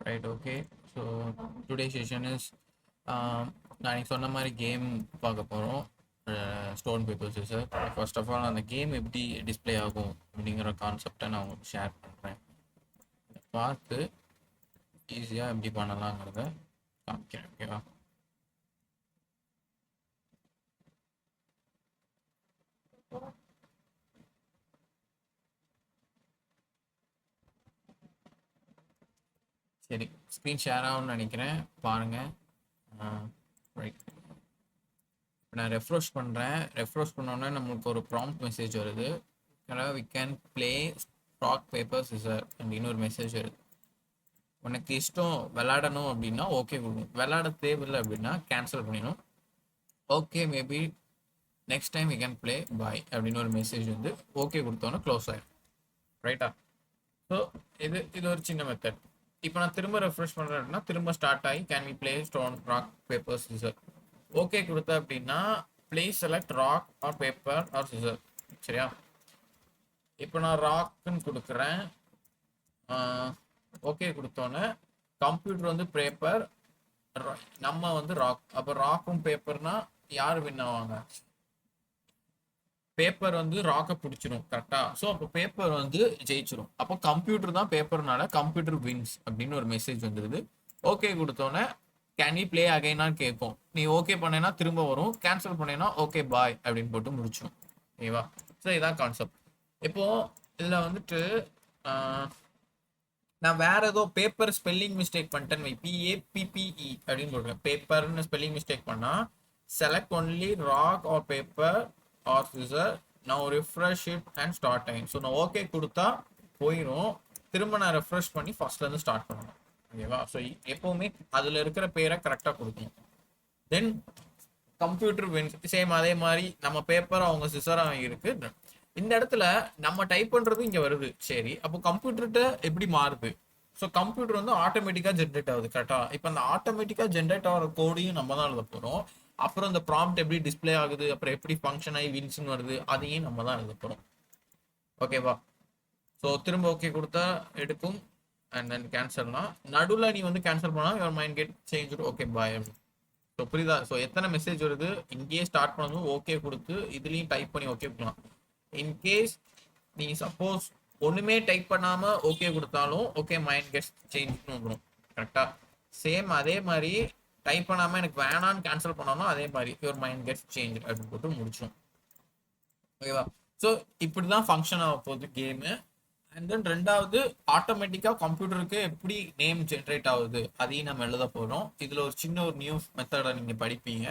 Right, okay. So today session is நான் நீங்கள் சொன்ன மாதிரி கேம் பார்க்க போகிறோம். Stone paper scissor. First of all அந்த கேம் எப்படி டிஸ்ப்ளே ஆகும் அப்படிங்கிற கான்செப்டை நான் உங்களுக்கு ஷேர் பண்ணுறேன். பார்த்து ஈஸியாக எப்படி பண்ணலாங்கிறத காமிக்கிறேன். ஓகேவா? சரி, ஸ்க்ரீன் ஷேர் ஆகும்னு நினைக்கிறேன். பாருங்கள். ரைட், நான் ரெஃப்ரெஷ் பண்ணுறேன். ரெஃப்ரெஷ் பண்ணோன்னே நம்மளுக்கு ஒரு ப்ராம்ப்ட் மெசேஜ் வருது. We can play rock paper scissor அப்படின்னு ஒரு மெசேஜ் வருது. உனக்கு இஷ்டம் விளாடணும் அப்படின்னா ஓகே கொடுக்கணும், விளாட தேவையில்லை அப்படின்னா கேன்சல் பண்ணிடணும். Okay, maybe next time we can play bye அப்படின்னு ஒரு மெசேஜ் வந்து ஓகே கொடுத்தோன்னா க்ளோஸ் ஆகிடும். ரைட்டா? ஸோ இது ஒரு சின்ன மெத்தட். இப்போ நான் திரும்ப ரெஃப்ரெஷ் பண்ணுறேன் அப்படின்னா திரும்ப ஸ்டார்ட் ஆகி can we play stone rock paper scissor. Okay கொடுத்த அப்படின்னா please select rock or paper or scissor. சரியா? இப்போ நான் ராக்குன்னு கொடுக்குறேன். ஓகே கொடுத்தோன்னே கம்ப்யூட்டர் வந்து பேப்பர், நம்ம வந்து ராக். அப்போ ராக்கும் பேப்பர்னா யார் வின் ஆவாங்க? பேப்பர் வந்து ராக்கை பிடிச்சிடும். கரெக்டா? ஸோ அப்போ பேப்பர் வந்து ஜெயிச்சிடும். அப்போ கம்ப்யூட்டர் தான் பேப்பர்னால கம்ப்யூட்டர் வின்ஸ் அப்படின்னு ஒரு மெசேஜ் வந்துடுது. ஓகே கொடுத்தோன்னே கேன் யூ ப்ளே அகைனான்னு கேட்கும். நீ ஓகே பண்ணேன்னா திரும்ப வரும், கேன்சல் பண்ணேன்னா ஓகே பாய் அப்படின்னு போட்டு முடிச்சிடும். ஓகேவா? ஸோ இதான் கான்செப்ட். இப்போ இதில் வந்துட்டு நான் வேற ஏதோ பேப்பர் ஸ்பெல்லிங் மிஸ்டேக் பண்ணிட்டேன்னு PAPPE அப்படின்னு போடுறேன். பேப்பர்னு ஸ்பெல்லிங் மிஸ்டேக் பண்ணா select only rock or paper or scissor. நான் refresh it and start time. So நான் ஓகே கொடுத்தா போயிடும். திரும்ப நான் ரெஃப்ரெஷ் பண்ணி ஃபர்ஸ்ட்லேருந்து ஸ்டார்ட் பண்ணணும். ஓகேவா? ஸோ எப்போவுமே அதில் இருக்கிற பேரை கரெக்டாக கொடுக்கணும். Then computer wins. சேம் அதே மாதிரி நம்ம பேப்பர் அவங்க சிசர் அவங்க இருக்கு. இந்த இடத்துல நம்ம டைப் பண்றது இங்க வருது. சரி, அப்போ கம்ப்யூட்டர்கிட்ட எப்படி மாறுது? ஸோ கம்ப்யூட்டர் வந்து ஆட்டோமேட்டிக்கா ஜென்ரேட் ஆகுது. கரெக்டா? இப்போ அந்த ஆட்டோமேட்டிக்கா ஜென்ரேட் ஆகிற கோடையும் நம்ம தான் எழுத போறோம். அப்புறம் இந்த ப்ராம்ப்ட் எப்படி டிஸ்பிளே ஆகுது, அப்புறம் எப்படி ஃபங்க்ஷன் ஆகி வின்ஸ்னு வருது, அதையும் நம்ம தான் எழுத போறோம். ஓகேவா? ஸோ திரும்ப ஓகே கொடுத்தா எடுக்கும் அண்ட் தென் கேன்சல்னா நடுவில் நீ வந்து கேன்சல் பண்ணா your mind get change. Okay bye. So புரியுதா? ஸோ எத்தனை மெசேஜ் வருது இங்கேயே ஸ்டார்ட் பண்ணணும். ஓகே கொடுத்து இதுலேயும் டைப் பண்ணி ஓகே கொடுக்கலாம். இன்கேஸ் நீ சப்போஸ் ஒன்றுமே டைப் பண்ணாமல் ஓகே கொடுத்தாலும் ஓகே மைண்ட் கெட்ஸ் சேஞ்ச்னு வந்துடும். கரெக்டாக? சேம் அதே மாதிரி டைப் பண்ணாமல் எனக்கு வேணான்னு கேன்சல் பண்ணாலும் அதே மாதிரி யுவர் மைண்ட் கெட்ஸ் சேஞ்ச் அப்படின்னு போட்டு முடிச்சிடும். ஓகேவா? ஸோ இப்படி தான் ஃபங்க்ஷன் ஆக போகுது கேமு. அண்ட் தென் ரெண்டாவது, ஆட்டோமேட்டிக்காக கம்ப்யூட்டருக்கு எப்படி நேம் ஜென்ரேட் ஆகுது அதையும் நம்ம எழுத போகிறோம். இதில் ஒரு சின்ன ஒரு நியூ மெத்தடை நீங்கள் படிப்பீங்க.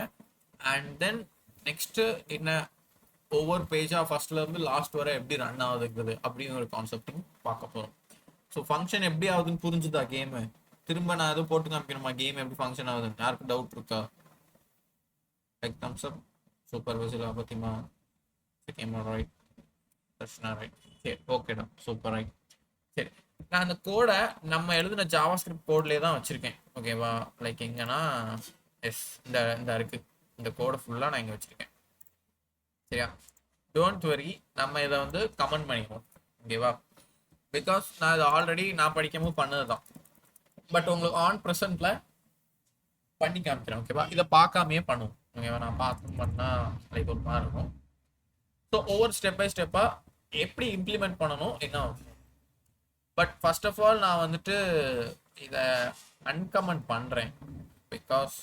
அண்ட் தென் நெக்ஸ்ட்டு என்ன, ஒவ்வொரு பேஜாக ஃபர்ஸ்ட்லேருந்து லாஸ்ட் வரை எப்படி ரன் ஆகுதுங்கிறது அப்படின்னு ஒரு கான்செப்டும் பார்க்க போகிறோம். ஸோ ஃபங்க்ஷன் எப்படி ஆகுதுன்னு புரிஞ்சுதா கேமு? திரும்ப நான் எதுவும் போட்டு காமிக்கணுமா கேம் எப்படி ஃபங்க்ஷன் ஆகுதுன்னு? யாருக்கு டவுட் இருக்கா? Like thumbs up. சூப்பர் விசிலா Fathima camera right, Darshana right. சரி, ஓகேடா, சூப்பர் ரைட். சரி, நான் அந்த கோடை நம்ம எழுதின ஜாவா ஸ்கிரிப்ட் கோட்லேயே தான் வச்சுருக்கேன். ஓகேவா? லைக் எங்கன்னா இந்த இருக்கு. இந்த கோடை ஃபுல்லாக நான் இங்கே வச்சுருக்கேன். சரியா? டோன்ட் வரி, நம்ம இதை வந்து கமெண்ட் பண்ணிடுவோம். ஓகேவா? பிகாஸ் நான் இதை ஆல்ரெடி நான் படிக்கும்போது பண்ணது தான். பட் உங்களுக்கு ஆன் ப்ரெசென்ட்ல பண்ணி காமிக்கிறேன். ஓகேவா? இதை பார்க்காமையே பண்ணுவோம். ஓகேவா? நான் பார்த்து பண்ணால் லைக் ஒரு மாதிரி இருக்கும். ஸோ ஒவ்வொரு ஸ்டெப் பை ஸ்டெப்பாக எப்படி இம்ப்ளிமெண்ட் பண்ணணும் என்ன ஆகும். பட் ஃபர்ஸ்ட் ஆஃப் ஆல் நான் வந்துட்டு இதை அன்கமெண்ட் பண்ணுறேன். பிகாஸ்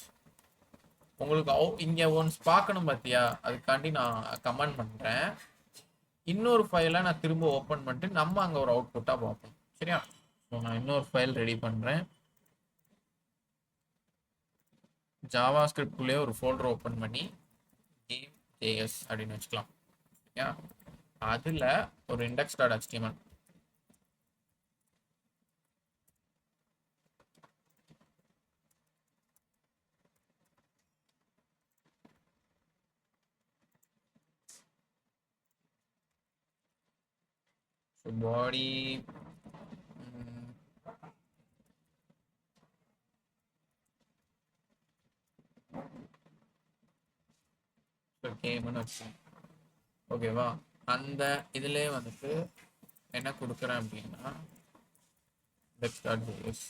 உங்களுக்கு இங்கே ஒன்ஸ் பார்க்கணும் பார்த்தியா, அதுக்காண்டி நான் கமெண்ட் பண்ணுறேன். இன்னொரு ஃபைலை நான் திரும்ப ஓப்பன் பண்ணிட்டு நம்ம அங்கே ஒரு அவுட்புட்டாக பார்ப்போம். சரியா? ஸோ நான் இன்னொரு ஃபைல் ரெடி பண்ணுறேன். ஜாவா ஸ்கிரிப்ட்குள்ளேயே ஒரு ஃபோல்டர் ஓப்பன் பண்ணி game.js அப்படின்னு வச்சுக்கலாம். சரியா? அதில் ஒரு index.html ஸோ பாடி கேம்னு வச்சுக்கோங்க. ஓகேவா? அந்த இதுலேயே என்ன கொடுக்குறேன் அப்படின்னா index.js.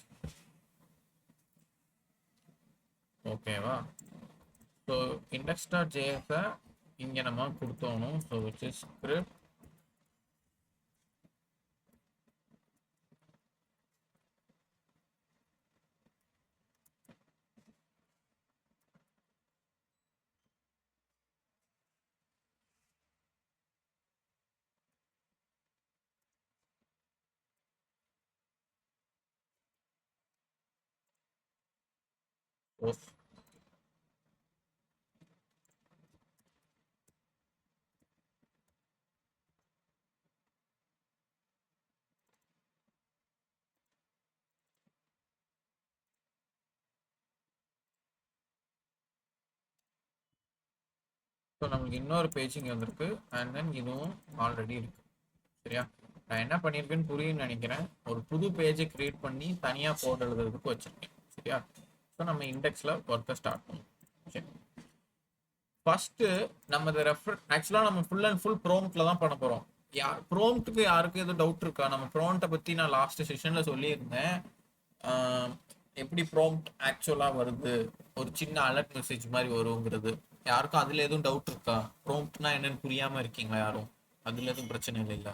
ஓகேவா? ஸோ index.js இங்கே நம்ம கொடுத்தோணும். So which is script post. So நம்மளுக்கு இன்னொரு பேஜ் இங்கே வந்திருக்கு அண்ட் தென் இதுவும் ஆல்ரெடி இருக்கு. சரியா? நான் என்ன பண்ணியிருக்கேன்னு புரியும்னு நினைக்கிறேன். ஒரு புது பேஜை கிரியேட் பண்ணி தனியாக கோட் எழுதுறதுக்கு வச்சிருக்கேன். சரியா? ஸோ நம்ம இண்டெக்ஸில் ஒர்க்கை ஸ்டார்ட் பண்ணுவோம். சரி, ஃபர்ஸ்ட் நம்ம இதை ஆக்சுவலாக நம்ம ஃபுல் அண்ட் ஃபுல் ப்ரோம்ப்ட்ல தான் பண்ண போகிறோம். ப்ரோம்ப்ட்டுக்கு யாருக்கு எதுவும் டவுட் இருக்கா? நம்ம ப்ரோம்ப்டை பற்றி நான் லாஸ்ட் செஷனில் சொல்லியிருந்தேன். எப்படி ப்ரோம்ப்ட் ஆக்சுவலாக வருது, ஒரு சின்ன அலர்ட் மெசேஜ் மாதிரி வருங்கிறது. யாருக்கும் அதில் எதுவும் டவுட் இருக்கா? ப்ரோம்ப்ட்னா என்னன்னு புரியாமல் இருக்கீங்களா யாரும்? அதில் எதுவும் பிரச்சனை இல்லை.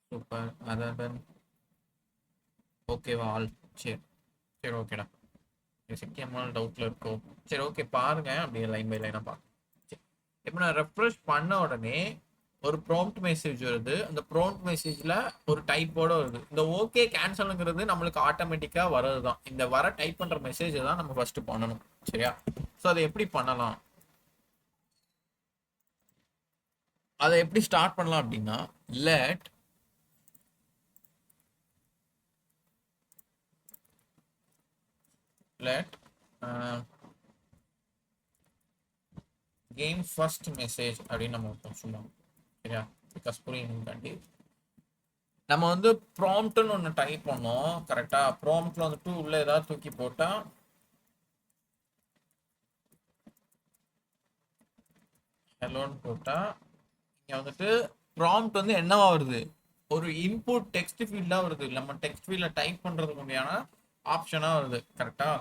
சூப்பர். அதான் ஓகேவா ஆல்? சரி சரி, ஓகேடா. சத்தியமான டவுட்ல இருக்கும். சரி, ஓகே, பாருங்க அப்படியே லைன் பை லைனா பாருங்க. இப்போ நான் ரெஃப்ரெஷ் பண்ண உடனே ஒரு ப்ராம்ப்ட் மெசேஜ் வருது. அந்த ப்ராம்ப்ட் மெசேஜ்ல ஒரு டைப்போட வருது. இந்த ஓகே கேன்சல்ங்கிறது நம்மளுக்கு ஆட்டோமேட்டிக்கா வரது தான். இந்த வர டைப் பண்ற மெசேஜ் தான் நம்ம ஃபர்ஸ்ட் பண்ணணும். சரியா? ஸோ அதை எப்படி பண்ணலாம், அதை எப்படி ஸ்டார்ட் பண்ணலாம் அப்படின்னா, லெட் கேம் ஃபர்ஸ்ட் மெசேஜ் அப்படின்னு நம்ம சொல்லுவோம். சரியா? பிகாஸ் புரியுதுக்காண்டி நம்ம வந்து ப்ராம்ப்ட்னு ஒன்று டைப் பண்ணோம். கரெக்டா? ப்ராம்ப்ட்ல வந்துட்டு உள்ள ஏதாவது தூக்கி போட்டா ஹலோன்னு போட்டா இங்க வந்துட்டு ப்ராம்ப்ட் வந்து என்னவா வருது, ஒரு இன்புட் டெக்ஸ்ட் ஃபீல்டா வருது. நம்ம டெக்ஸ்ட் ஃபீல்ட்ல டைப் பண்றதுக்கு முடியான ஆப்ஷனா வருது. கரெக்டா?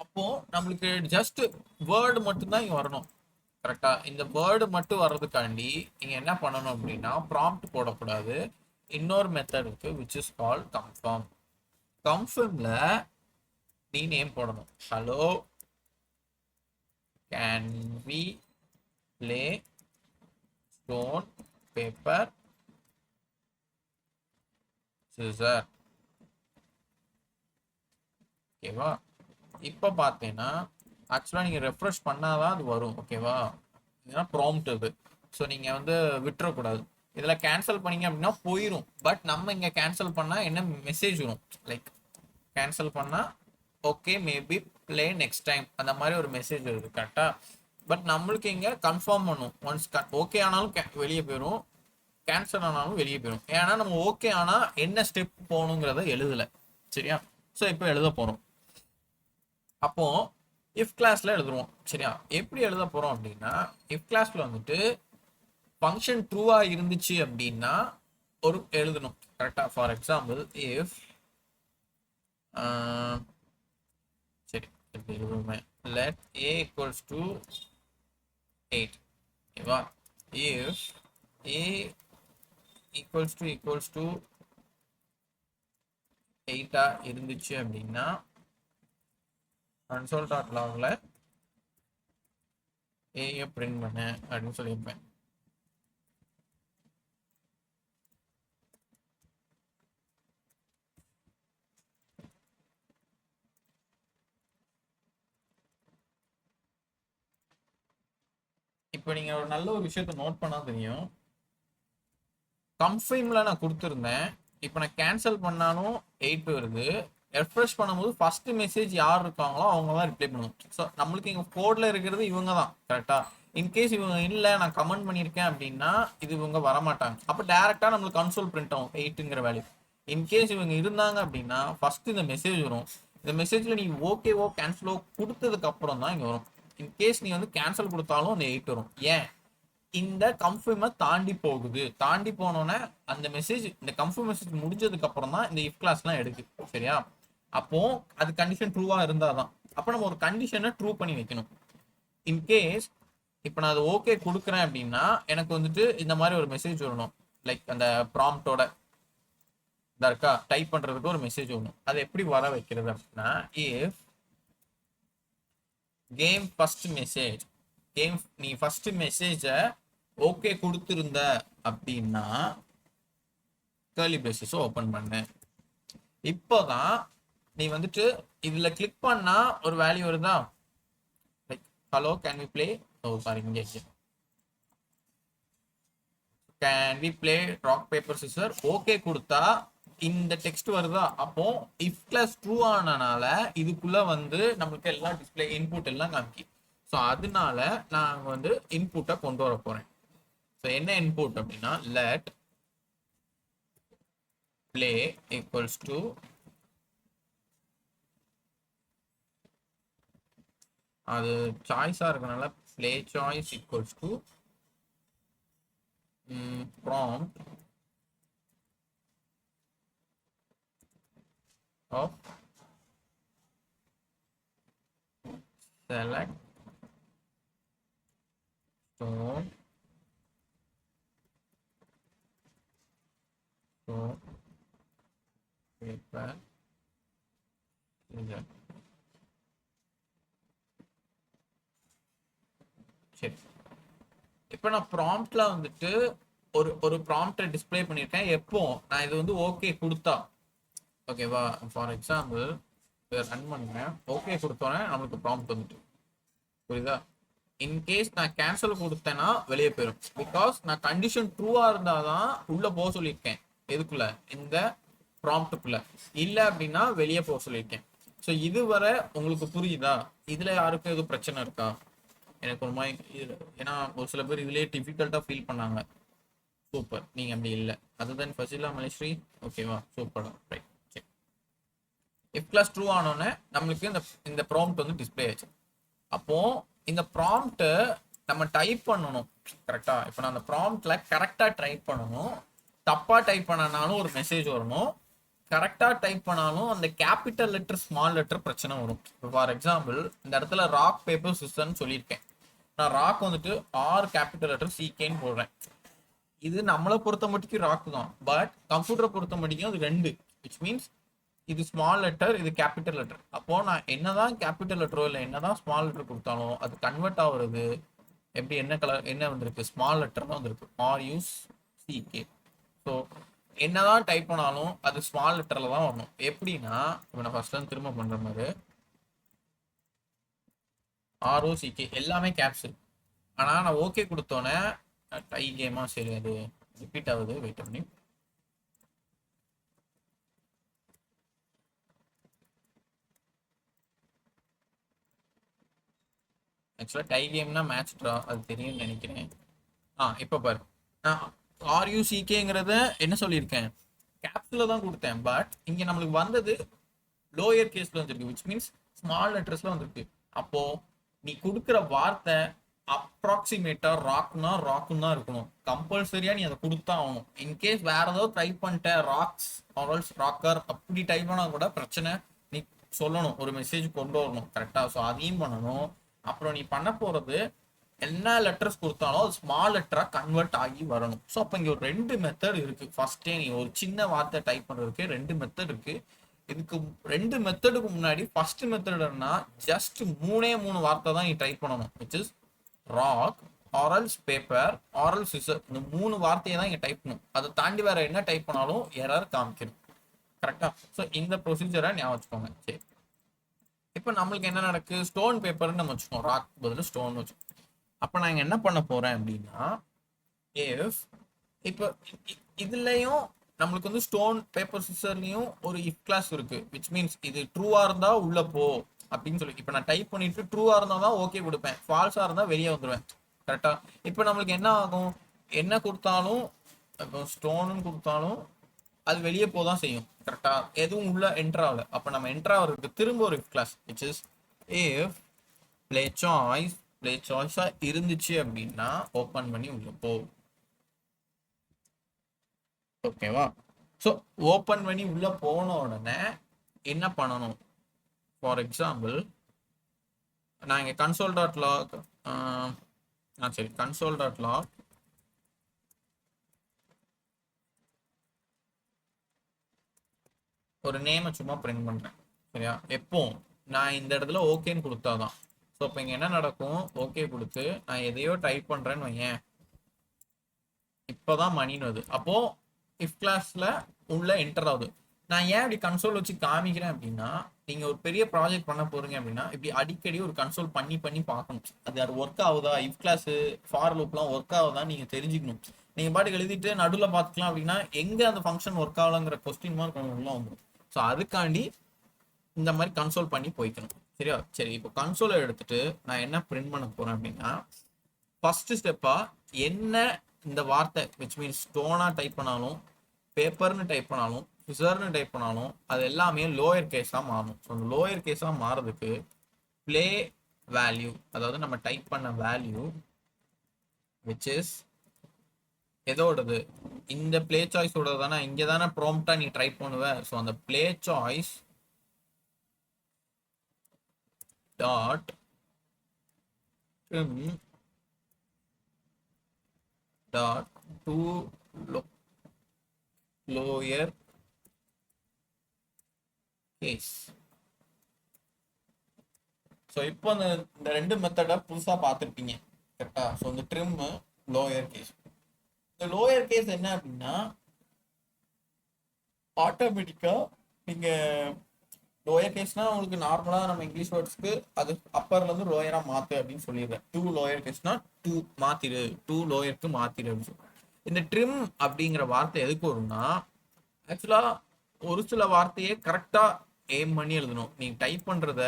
அப்போ நம்மளுக்கு ஜஸ்ட் வேர்டு மட்டும்தான் இங்க வரணும். கரெக்டா? இந்த வேர்டு மட்டும் வர்றதுக்காண்டி நீங்க என்ன பண்ணணும் அப்படின்னா, ப்ராம்ப்ட் போடக்கூடாது. இன்னொரு மெத்தட் இருக்கு which is called confirm. confirmல நீ நேம் போடணும். Hello can we play stone paper scissor. ஓகேவா? இப்போ பார்த்தீங்கன்னா ஆக்சுவலாக நீங்கள் ரெஃப்ரெஷ் பண்ணாதான் அது வரும். ஓகேவா? இதுதான் ப்ராம்ப்ட் இது. ஸோ நீங்கள் வந்து விட்டுறக்கூடாது. இதில் கேன்சல் பண்ணீங்க அப்படின்னா போயிடும். பட் நம்ம இங்கே கேன்சல் பண்ணால் என்ன மெசேஜ் வரும், லைக் கேன்சல் பண்ணால் okay maybe play next time அந்த மாதிரி ஒரு மெசேஜ் வருது. கரெக்டாக? பட் நம்மளுக்கு இங்கே கன்ஃபார்ம் பண்ணும். ஒன்ஸ் ஓகே ஆனாலும் வெளியே போயிடும், கேன்சல் ஆனாலும் வெளியே போயிடும். ஏன்னா நம்ம ஓகே ஆனால் என்ன ஸ்டெப் போகணுங்கிறத எழுதலை. சரியா? ஸோ இப்போ எழுத போகிறோம். அப்போ இஃப் கிளாஸ்ல எழுதுருவோம். சரியா? எப்படி எழுத போறோம் அப்படின்னா, இஃப் கிளாஸ்ல வந்துட்டு ஃபங்க்ஷன் ட்ரூவா இருந்துச்சு அப்படின்னா ஒரு எழுதணும். கரெக்டா? ஃபார் எக்ஸாம்பிள் இஃப் சரி எப்படி எழுதுவோமே, லெட் a ஈக்குவல்ஸ் டு 8. ஓகேவா? இஃப் a ஈக்குவல்ஸ் டு 8 இருந்துச்சு அப்படின்னா console.logல ஏ பிரிண்ட் பண்ண அப்படின்னு சொல்லியிருப்பேன். இப்போ நீங்க ஒரு நல்ல ஒரு விஷயத்த நோட் பண்ணா தெரியும். கன்ஃபர்ம்ல நான் கொடுத்துருந்தேன். இப்போ நான் கேன்சல் பண்ணாலும் 8 வருது. ரெஃப்ரெஷ் பண்ணும்போது ஃபர்ஸ்ட் மெசேஜ் யார் இருக்காங்களோ அவங்க தான் ரிப்ளை பண்ணுவோம். ஸோ நம்மளுக்கு இங்கே கோட்ல இருக்கிறது இவங்க தான். கரெக்டா? இன்கேஸ் இவங்க இல்லை நான் கமெண்ட் பண்ணியிருக்கேன் அப்படின்னா இது இவங்க வரமாட்டாங்க. அப்போ டேரக்டா நம்மளுக்கு கன்சோல் பிரிண்ட் ஆகும் 8ங்கிற வேல்யூ. இன்கேஸ் இவங்க இருந்தாங்க அப்படின்னா ஃபர்ஸ்ட் இந்த மெசேஜ் வரும். இந்த மெசேஜ்ல நீ ஓகேவோ கேன்சலோ கொடுத்ததுக்கு அப்புறம் தான் இங்க வரும். இன்கேஸ் நீ வந்து கேன்சல் கொடுத்தாலும் அந்த 8 வரும். ஏன்? இந்த கன்ஃபர்மை தாண்டி போகுது. தாண்டி போனோன்னே அந்த மெசேஜ், இந்த கன்ஃபர்ம் மெசேஜ் முடிஞ்சதுக்கு அப்புறம் தான் இந்த இஃப் கிளாஸ்லாம் எடுக்கு. சரியா? அப்போ அது கண்டிஷன் ட்ரூவா இருந்தாதான். அப்போ நம்ம ஒரு கண்டிஷனை ட்ரூ பண்ணி வைக்கணும். இன்கேஸ் இப்போ நான் அது ஓகே கொடுக்குறேன் அப்படின்னா எனக்கு வந்துட்டு இந்த மாதிரி ஒரு மெசேஜ் வரணும். லைக் அந்த ப்ராம்ப்டோட இதா இருக்கா, டைப் பண்றதுக்கு ஒரு மெசேஜ் வரணும். அதை எப்படி வர வைக்கிறது அப்படின்னா, if game first message, game நீ ஃபர்ஸ்ட் மெசேஜை ஓகே கொடுத்துருந்த அப்படின்னா கர்லி பிரேசஸ் ஓப்பன் பண்ணு. இப்போதான் நீ வந்துட்டு இதுல கிளிக் பண்ணா ஒரு வேல்யூ வருதா, like hello can we play, oh sorry இங்கே can we play rock paper scissor okay கொடுத்தா இந்த டெக்ஸ்ட் வருதா. அப்போ இஃப் கிளாஸ் ட்ரூ ஆனனால இதுக்குள்ள வந்து நமக்கு எல்லாம் டிஸ்பிளே இன்புட் எல்லாம் காமிக்கி. ஸோ அதனால நான் வந்து இன்புட்டை கொண்டு வர போறேன். ஸோ என்ன இன்புட் அப்படின்னா லெட் play equals to அது சாய்ஸா இருக்கனால play choice equals to prompt of select stone paper scissors. சரி, இப்போ நான் ப்ராம்ப்ட்ல வந்துட்டு ஒரு ப்ராம்ப்டை டிஸ்பிளே பண்ணியிருக்கேன். எப்போ நான் இது வந்து ஓகே கொடுத்தா, ஓகேவா, ஃபார் எக்ஸாம்பிள் இதை ரன் பண்ணுறேன், ஓகே கொடுத்தோன்னே நம்மளுக்கு ப்ராம்ப்ட் வந்துட்டு, புரியுதா. இன்கேஸ் நான் கேன்சல் கொடுத்தேன்னா வெளியே போயிடும். பிகாஸ் நான் கண்டிஷன் ட்ரூவா இருந்தாதான் உள்ள போக சொல்லியிருக்கேன். எதுக்குள்ள, இந்த ப்ராம்ப்டுக்குள்ள. இல்லை அப்படின்னா வெளியே போக சொல்லியிருக்கேன். ஸோ இதுவரை உங்களுக்கு புரியுதா? இதுல யாருக்கும் எதுவும் பிரச்சனை இருக்கா? எனக்கு ஒரு மாதிரி, ஏன்னா ஒரு சில பேர் இதுலயே டிஃபிகல்ட்டா ஃபீல் பண்ணாங்க. சூப்பர், நீங்க அப்படி இல்லை. அதுதான் ஃபசிலா மலேஸ்ரீ, ஓகேவா, சூப்பரா, ரைட். சரி, இஃப் கிளாஸ் ட்ரூ ஆனோடனே நம்மளுக்கு இந்த ப்ராம்ப்ட் வந்து டிஸ்பிளே ஆச்சு. அப்போ இந்த ப்ராம்ப்ட் நம்ம டைப் பண்ணணும் கரெக்டா. இப்போ நான் அந்த ப்ராம்ப்ட்ல கரெக்டா டைப் பண்ணணும். தப்பா டைப் பண்ணனாலும் ஒரு மெசேஜ் வரணும், கரெக்டா டைப் பண்ணாலும் அந்த கேபிட்டல் லெட்டர் ஸ்மால் லெட்டர் பிரச்சனை வரும். ஃபார் எக்ஸாம்பிள் இந்த இடத்துல ராக் பேப்பர் சிஸ்டர்னு சொல்லியிருக்கேன். நான் ராக் வந்துட்டு ஆர் கேபிட்டல் லெட்டர் சிகேன்னு போடுறேன். இது நம்மளை பொறுத்த மட்டும் ராக் தான், பட் கம்ப்யூட்டரை பொறுத்த மட்டும் அது ரெண்டு. விச் மீன்ஸ் இது ஸ்மால் லெட்டர், இது கேபிட்டல் லெட்டர். அப்போ நான் என்னதான் கேபிட்டல் லெட்டரோ இல்லை என்னதான் ஸ்மால் லெட்டர் கொடுத்தாலும் அது கன்வெர்ட் ஆகுறது எப்படி, என்ன கலர் என்ன வந்திருக்கு, ஸ்மால் லெட்டர் தான் வந்திருக்கு, RUCK. ஸோ என்னதான் டைப் பண்ணாலும் அது ஸ்மால் லெட்டர்ல தான் வரணும். எப்படின்னா இப்போ நான் ஃபர்ஸ்ட் திரும்ப பண்ற மாதிரி ROCK எல்லாமே கேப்சல். ஆனா நான் ஓகே கொடுத்தோன்னே டை கேமா, சரி அது ரிப்பீட் ஆகுது, வெயிட் பண்ணி. ஆக்சுவலா டை கேம்னா மேட்ச் ட்ரா, அது தெரியும்னு நினைக்கிறேன். இப்போ பாரு, நான் RUCKங்கிறத என்ன சொல்லியிருக்கேன், கேப்ஸ்ல தான் கொடுத்தேன். பட் இங்க நம்மளுக்கு வந்தது லோயர் கேஸ்ல வந்துருக்கு, விச் மீன்ஸ் ஸ்மால் லெட்டர்ஸ்ல வந்திருக்கு. அப்போ நீ கொடுக்குற வார்த்தை அப்ராக்சிமேட்டா ராக்னா ராக்குன்னு தான் இருக்கணும். கம்பல்சரியா நீ அதை கொடுத்தா ஆகணும். இன்கேஸ் வேற ஏதாவது டைப் பண்ணிட்ட ராக்ஸ் ஆர்எல்ஸ் ராக்கர் அப்படி டைப் பண்ணா கூட பிரச்சனை. நீ சொல்லணும், ஒரு மெசேஜ் கொண்டு வரணும் கரெக்டா. ஸோ அதையும் பண்ணணும். அப்புறம் நீ பண்ண போறது என்ன லெட்டர்ஸ் கொடுத்தாலும் அது ஸ்மால் லெட்டரா கன்வெர்ட் ஆகி வரணும். ஸோ அப்போ இங்கே ஒரு ரெண்டு மெத்தட் இருக்கு. ஃபர்ஸ்டே நீ ஒரு சின்ன வார்த்தை டைப் பண்றதுக்கு ரெண்டு மெத்தட் இருக்கு. இதுக்கு ரெண்டு மெத்தடுக்கு முன்னாடி ஃபர்ஸ்ட் மெத்தட்னா ஜஸ்ட் மூணு வார்த்தை தான் நீ டைப் பண்ணணும். Which is rock or else paper or scissor. இந்த மூணு வார்த்தையை தான் இங்க டைப் பண்ணணும். அதை தாண்டி வேற என்ன டைப் பண்ணாலும் எரர் காமிக்கணும் கரெக்டா. ஸோ இந்த ப்ரொசீஜரை ஞாபகம் வச்சுக்கோங்க. சரி, இப்போ நம்மளுக்கு என்ன நடக்கு, ஸ்டோன் பேப்பர்னு நம்ம வச்சுக்கோம், ராக் பதில் ஸ்டோன் வச்சுக்கோம். அப்போ நான் இங்க என்ன பண்ண போறேன் அப்படின்னா, இஃப் இப்போ இதுலயும் நம்மளுக்கு வந்து ஸ்டோன் பேப்பர் சிசர்லயும் ஒரு இஃப் கிளாஸ் இருக்கு. விச் மீன்ஸ் இது ட்ரூவா இருந்தா உள்ள போ அப்படின்னு சொல்லி. இப்போ நான் டைப் பண்ணிட்டு ட்ரூவா இருந்தா தான் ஓகே கொடுப்பேன், ஃபால்ஸா இருந்தா வெளியே வந்துடுவேன் கரெக்டா. இப்போ நம்மளுக்கு என்ன ஆகும், என்ன கொடுத்தாலும் இப்போ ஸ்டோனுன்னு கொடுத்தாலும் அது வெளியே போதான் செய்யும் கரெக்டா. எதுவும் உள்ள என்டர் ஆகல. அப்போ நம்ம என்டர் ஆகிறதுக்கு திரும்ப ஒரு if clause which is if play சாய்ஸா இருந்துச்சு அப்படின்னா ஓப்பன் பண்ணி உள்ள போ. ஓகேவா. ஸோ ஓப்பன் பண்ணி உள்ள போன உடனே என்ன பண்ணணும்? ஃபார் எக்ஸாம்பிள் நான் இங்கே கன்சோல் டாட் லாக் சரி கன்சோல் டாட் லாக் ஒரு நேமை சும்மா பிரிண்ட் பண்ணுறேன். சரியா? எப்போ நான் இந்த இடத்துல ஓகேன்னு கொடுத்தாதான். ஸோ இப்போ இங்கே என்ன நடக்கும்? ஓகே கொடுத்து நான் எதையோ டைப் பண்ணுறேன்னு வையேன், இப்போதான் மணின்னு வருது. அப்போ இஃப் கிளாஸ்ல உள்ள என்டர் ஆகுது. நான் ஏன் இப்படி கன்சோல் வச்சு காமிக்கிறேன் அப்படின்னா, நீங்க ஒரு பெரிய ப்ராஜெக்ட் பண்ண போறீங்க அப்படின்னா இப்படி அடிக்கடி ஒரு கன்சோல் பண்ணி பண்ணி பார்க்கணும். அது ஒர்க் ஆகுதா, இஃப் கிளாஸ் ஃபார் லூப்லாம் ஒர்க் ஆகுதா நீங்க தெரிஞ்சுக்கணும். நீங்க பாட்டுக்கு எழுதிட்டு நடுவில் பார்த்துக்கலாம் அப்படின்னா எங்க அந்த ஃபங்க்ஷன் ஒர்க் ஆகலங்கிற கொஸ்டின் மார்க் உள்ள வந்துடும். ஸோ அதுக்காண்டி இந்த மாதிரி கன்சோல் பண்ணி போய்க்கணும். சரியா? சரி, இப்போ கன்சோலை எடுத்துட்டு நான் என்ன பிரிண்ட் பண்ண போறேன் அப்படின்னா, ஃபர்ஸ்ட் ஸ்டெப்பா என்ன இந்த வார்த்தை விச் மீன்ஸ் ஸ்டோனா டைப் பண்ணாலும், பேப்பர்னு டைப் பண்ணாலும், சிசர்னு டைப் பண்ணாலும் அது எல்லாமே லோயர் கேஸாக மாறணும். ஸோ அந்த லோயர் கேஸாக மாறதுக்கு பிளே வேல்யூ, அதாவது நம்ம டைப் பண்ண வேல்யூ விச் இஸ் எதோடது, இந்த பிளே சாய்ஸோட தானே, இங்கே தானே ப்ராம்ப்டா நீ ட்ரை பண்ணுவ. ஸோ அந்த play choice dot trim dot to lower case. So இப்போ இந்த ரெண்டு மெத்தடை புதுசாக பார்த்துருப்பீங்க. கரெக்டா? ஸோ இந்த ட்ரிம் லோயர் கேஸ். இந்த லோயர் கேஸ் என்ன அப்படின்னா, ஆட்டோமேட்டிக்கா நீங்க லோயர் கேஸ்னா உங்களுக்கு நார்மலா நம்ம இங்கிலீஷ் வேர்ட்ஸ்க்கு அது அப்பர்ல இருந்து லோயரா மாத்து அப்படின்னு சொல்லிடுறேன். டூ லோயர் கேஸ்னா டூ மாத்திரு, டூ லோயருக்கு மாத்திரு அப்படின்னு சொல்லுவேன். இந்த ட்ரிம் அப்படிங்கிற வார்த்தை எதுக்கு வரும்னா, ஆக்சுவலா ஒரு சில வார்த்தையை கரெக்டா எய்ம் பண்ணி எழுதணும். நீங்க டைப் பண்றத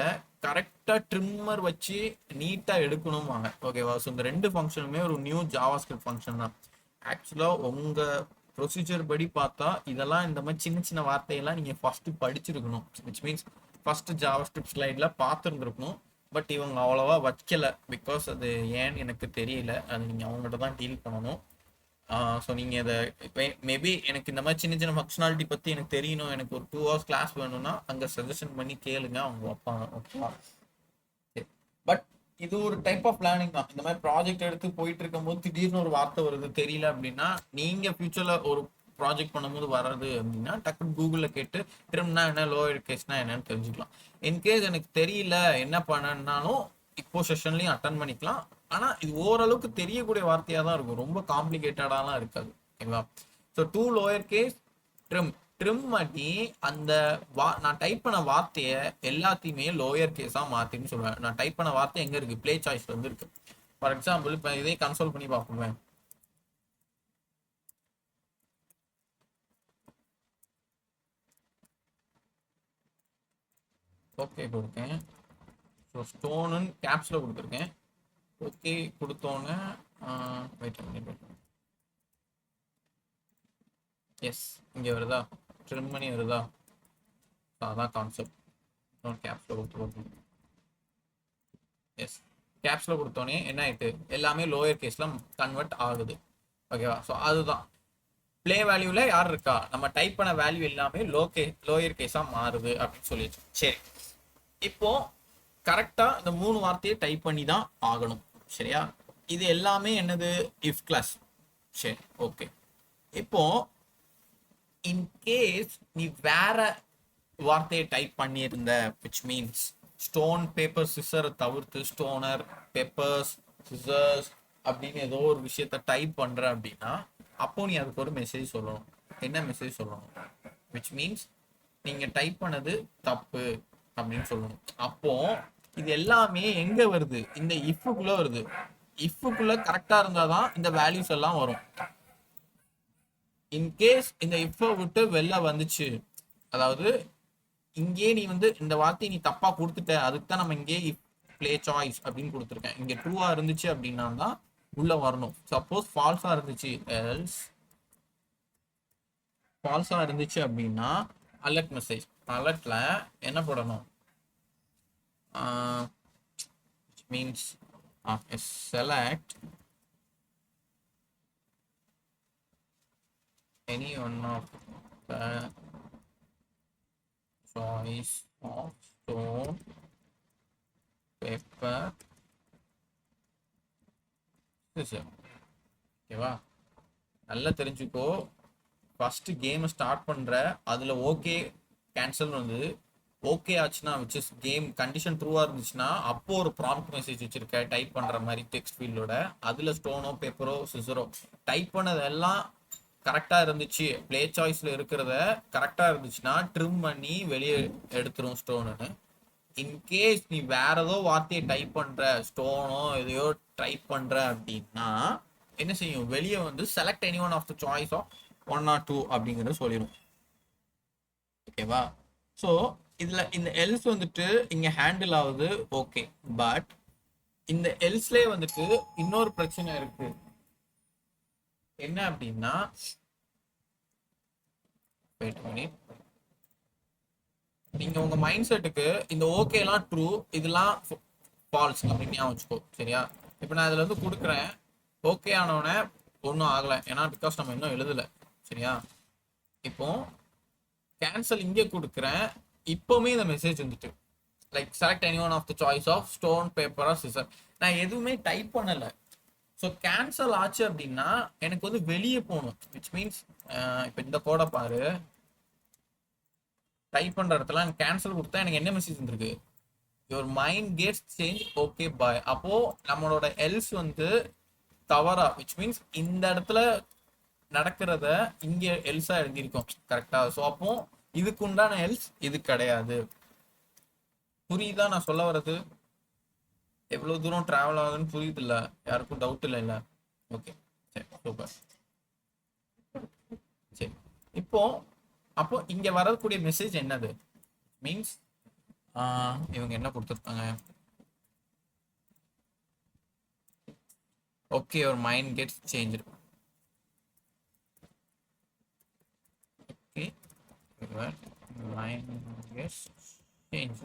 கரெக்டா ட்ரிம்மர் வச்சு நீட்டா எடுக்கணும் வாங்க. ஓகேவா? ஸோ இந்த ரெண்டு ஃபங்க்ஷனுமே ஒரு நியூ ஜாவாஸ்கிரிப்ட் ஃபங்க்ஷன் தான். ஆக்சுவலா உங்க ப்ரொசீஜர் படி பார்த்தா இதெல்லாம் இந்த மாதிரி சின்ன சின்ன வார்த்தையெல்லாம் நீங்க ஃபர்ஸ்ட் படிச்சிருக்கணும். விச் மீன்ஸ் ஃபர்ஸ்ட் ஜாவாஸ்கிரிப்ட் ஸ்லைட்ல பார்த்துருந்துருக்கணும். பட் இவங்க அவ்வளவா வைக்கல. பிகாஸ் அது ஏன்னு எனக்கு தெரியல. அது நீங்க அவங்ககிட்ட தான் டீல் பண்ணணும். ஸோ நீங்கள் இதை மேபி எனக்கு இந்த மாதிரி சின்ன சின்ன ஃபங்க்ஷனாலிட்டி பற்றி எனக்கு தெரியணும், எனக்கு ஒரு 2 hours கிளாஸ் வேணும்னா அங்கே சஜஷன் பண்ணி கேளுங்க, அவங்க வைப்பாங்க. ஓகேவா? பட் இது ஒரு டைப் ஆஃப் லேர்னிங் தான். இந்த மாதிரி ப்ராஜெக்ட் எடுத்து போயிட்டு இருக்கும்போது திடீர்னு ஒரு வார்த்தை வருது தெரியல அப்படின்னா, நீங்கள் ஃபியூச்சரில் ஒரு ப்ராஜெக்ட் பண்ணும்போது வர்றது அப்படின்னா டக்குன்னு கூகுளில் கேட்டு ட்ரிம்னா என்ன, லோயர் கேஸ்னா என்னன்னு தெரிஞ்சுக்கலாம். இன்கேஸ் எனக்கு தெரியல என்ன பண்ணனாலும் இப்போ செஷன்லையும் அட்டன் பண்ணிக்கலாம். ஆனா இது ஓரளவுக்கு தெரியக்கூடிய வார்த்தையா தான் இருக்கும், ரொம்ப காம்ப்ளிகேட்டடாலாம் இருக்காது. ஓகேவா? So to lower case trim trim பண்ணி அந்த நான் டைப் பண்ண வார்த்தையை எல்லாத்தையுமே லோயர் கேஸா மாத்தின்னு சொல்லுவேன். நான் டைப் பண்ண வார்த்தை எங்க இருக்கு? பிளே சாய்ஸ்ல வந்து இருக்கு. ஃபார் எக்ஸாம்பிள் இப்போ இதே கன்சோல் பண்ணி பார்ப்போமே. ஓகே கொடுத்தேன். ஸோ ஸ்டோனு கேப்ஸ்ல கொடுத்துருக்கேன். ஓகே கொடுத்தோன்னே எஸ் இங்கே வருதா? ட்ரிம் பண்ணி வருதா? அதான் கான்செப்ட். கேப்ஸ்ல கொடுத்து எஸ் கேப்ஸ்ல கொடுத்தோன்னே என்ன ஆயிட்டு எல்லாமே லோயர் கேஸ்ல கன்வெர்ட் ஆகுது. ஓகேவா? ஸோ அதுதான் பிளே வேல்யூல யார் இருக்கா, நம்ம டைப் பண்ண வேல்யூ எல்லாமே லோயர் கேஸா மாறுது அப்படின்னு சொல்லிடுச்சு. சரி, இப்போ கரெக்டா இந்த 3 வார்த்தையை டைப் பண்ணி தான் ஆகணும். சரியா? இது எல்லாமே என்னது? If class. சரி, ஓகே. இப்போ இன்கேஸ் நீ வேற வார்த்தையை டைப் பண்ணியிருந்த, விச் மீன்ஸ் ஸ்டோன் பேப்பர் சிசரை தவிர்த்து ஸ்டோனர் பேப்பர்ஸ் சிசர்ஸ் அப்படின்னு ஏதோ ஒரு விஷயத்த டைப் பண்ற அப்படின்னா அப்போ நீ அதுக்கு ஒரு மெசேஜ் சொல்லணும். என்ன மெசேஜ் சொல்லணும்? விச் மீன்ஸ் நீங்க டைப் பண்ணது தப்பு அப்படின்னு சொல்லணும். அப்போ இது எல்லாமே எங்க வருது? இந்த இஃப்க்குள்ள வருது. இஃப்க்குள்ள கரெக்டா இருந்தாதான் இந்த வேல்யூஸ் எல்லாம் வரும். இன்கேஸ் இந்த இஃப் விட்டு வெளில வந்துச்சு, அதாவது இங்கே நீ வந்து இந்த வார்த்தையை நீ தப்பா கொடுத்துட்ட, அதுக்கு தான் நம்ம இங்கே பிளே சாய்ஸ் அப்படின்னு கொடுத்துருக்கேன். இங்க ட்ரூவா இருந்துச்சு அப்படின்னா தான் உள்ள வரணும். சப்போஸ் ஃபால்ஸா இருந்துச்சு, எல்ஸ் ஃபால்ஸா இருந்துச்சு அப்படின்னா அலர்ட் மெசேஜ். அலர்ட்ல என்ன போடணும்? Means select any one of the choice of stone paper scissor. ஓகேவா? நல்லா தெரிஞ்சுக்கோ. ஃபர்ஸ்ட் கேம் ஸ்டார்ட் பண்ற, அதுல ஓகே கேன்சல் வந்து ஓகே ஆச்சுன்னா, விச் இஸ் கேம் கண்டிஷன் ட்ரூவா இருந்துச்சுன்னா, அப்போ ஒரு ப்ராம்ப்ட் மெசேஜ் வச்சிருக்க டைப் பண்ற மாதிரி டெக்ஸ்ட் ஃபீல்டோட, அதுல ஸ்டோனோ பேப்பரோ சிசரோ டைப் பண்ணதெல்லாம் கரெக்டா இருந்துச்சு, பிளே சாய்ஸ்ல இருக்கிறத கரெக்டா இருந்துச்சுன்னா ட்ரிம் பண்ணி வெளியே எடுத்துரும் ஸ்டோனுன்னு. இன்கேஸ் நீ வேற ஏதோ வார்த்தையை டைப் பண்ற, ஸ்டோனோ எதையோ டைப் பண்ற அப்படின்னா என்ன செய்யும், வெளியே வந்து select any one of the choice of 1 or 2 அப்படிங்கறத சொல்லிடும். ஓகேவா? ஸோ இதுல இந்த எல்ஸ் வந்துட்டு இங்க ஹேண்டில் ஆகுது. ஓகே, பட் இந்த எல்ஸ்லயே வந்துட்டு இன்னொரு பிரச்சனை இருக்கு. என்ன அப்படின்னா, நீங்க உங்க மைண்ட் செட்டுக்கு இந்த ஓகே எல்லாம் ட்ரூ, இதெல்லாம் ஃபால்ஸ் அப்படின்னு ஞாபகம் வச்சுக்கோ. சரியா? இப்போ நான் இதுல வந்து கொடுக்குறேன், ஓகே ஆனவனே ஒன்றும் ஆகலை, ஏன்னா பிகாஸ் நம்ம இன்னும் எழுதலை. சரியா? இப்போ கேன்சல் இங்கே கொடுக்குறேன், இப்போவுமே இந்த மெசேஜ் வந்துட்டு like select any one of the choice of stone paper or scissor. நான் எதுவுமே டைப் பண்ணலை. ஸோ கேன்சல் ஆச்சு அப்படின்னா எனக்கு வந்து வெளியே போகணும். விச் மீன்ஸ் இப்போ இந்த கோடை பாரு, டைப் பண்ற இடத்துல கேன்சல் கொடுத்தா எனக்கு என்ன மெசேஜ் வந்துருக்கு, your mind gets change, okay bye. அப்போ நம்மளோட எல்ஸ் வந்து தவறா, விச் மீன்ஸ் இந்த இடத்துல நடக்கிறத இங்க எல்ஸா எழுதியிருக்கோம். கரெக்டா? ஸோ அப்போ இதுக்கு உண்டான எல்ஸ் இது கிடையாது. புரியுதா நான் சொல்ல வர்றது? எவ்வளவு தூரம் டிராவல் ஆகுதுன்னு புரியுது இல்ல? யாருக்கும் டவுட் இல்லை இல்ல? ஓகே, சரி, சூப்பர். சரி, இப்போ அப்போ இங்க வரக்கூடிய மெசேஜ் என்னது? மீன்ஸ் இவங்க என்ன கொடுத்துருக்காங்க, okay your mind gets change. Okay, your mind gets change.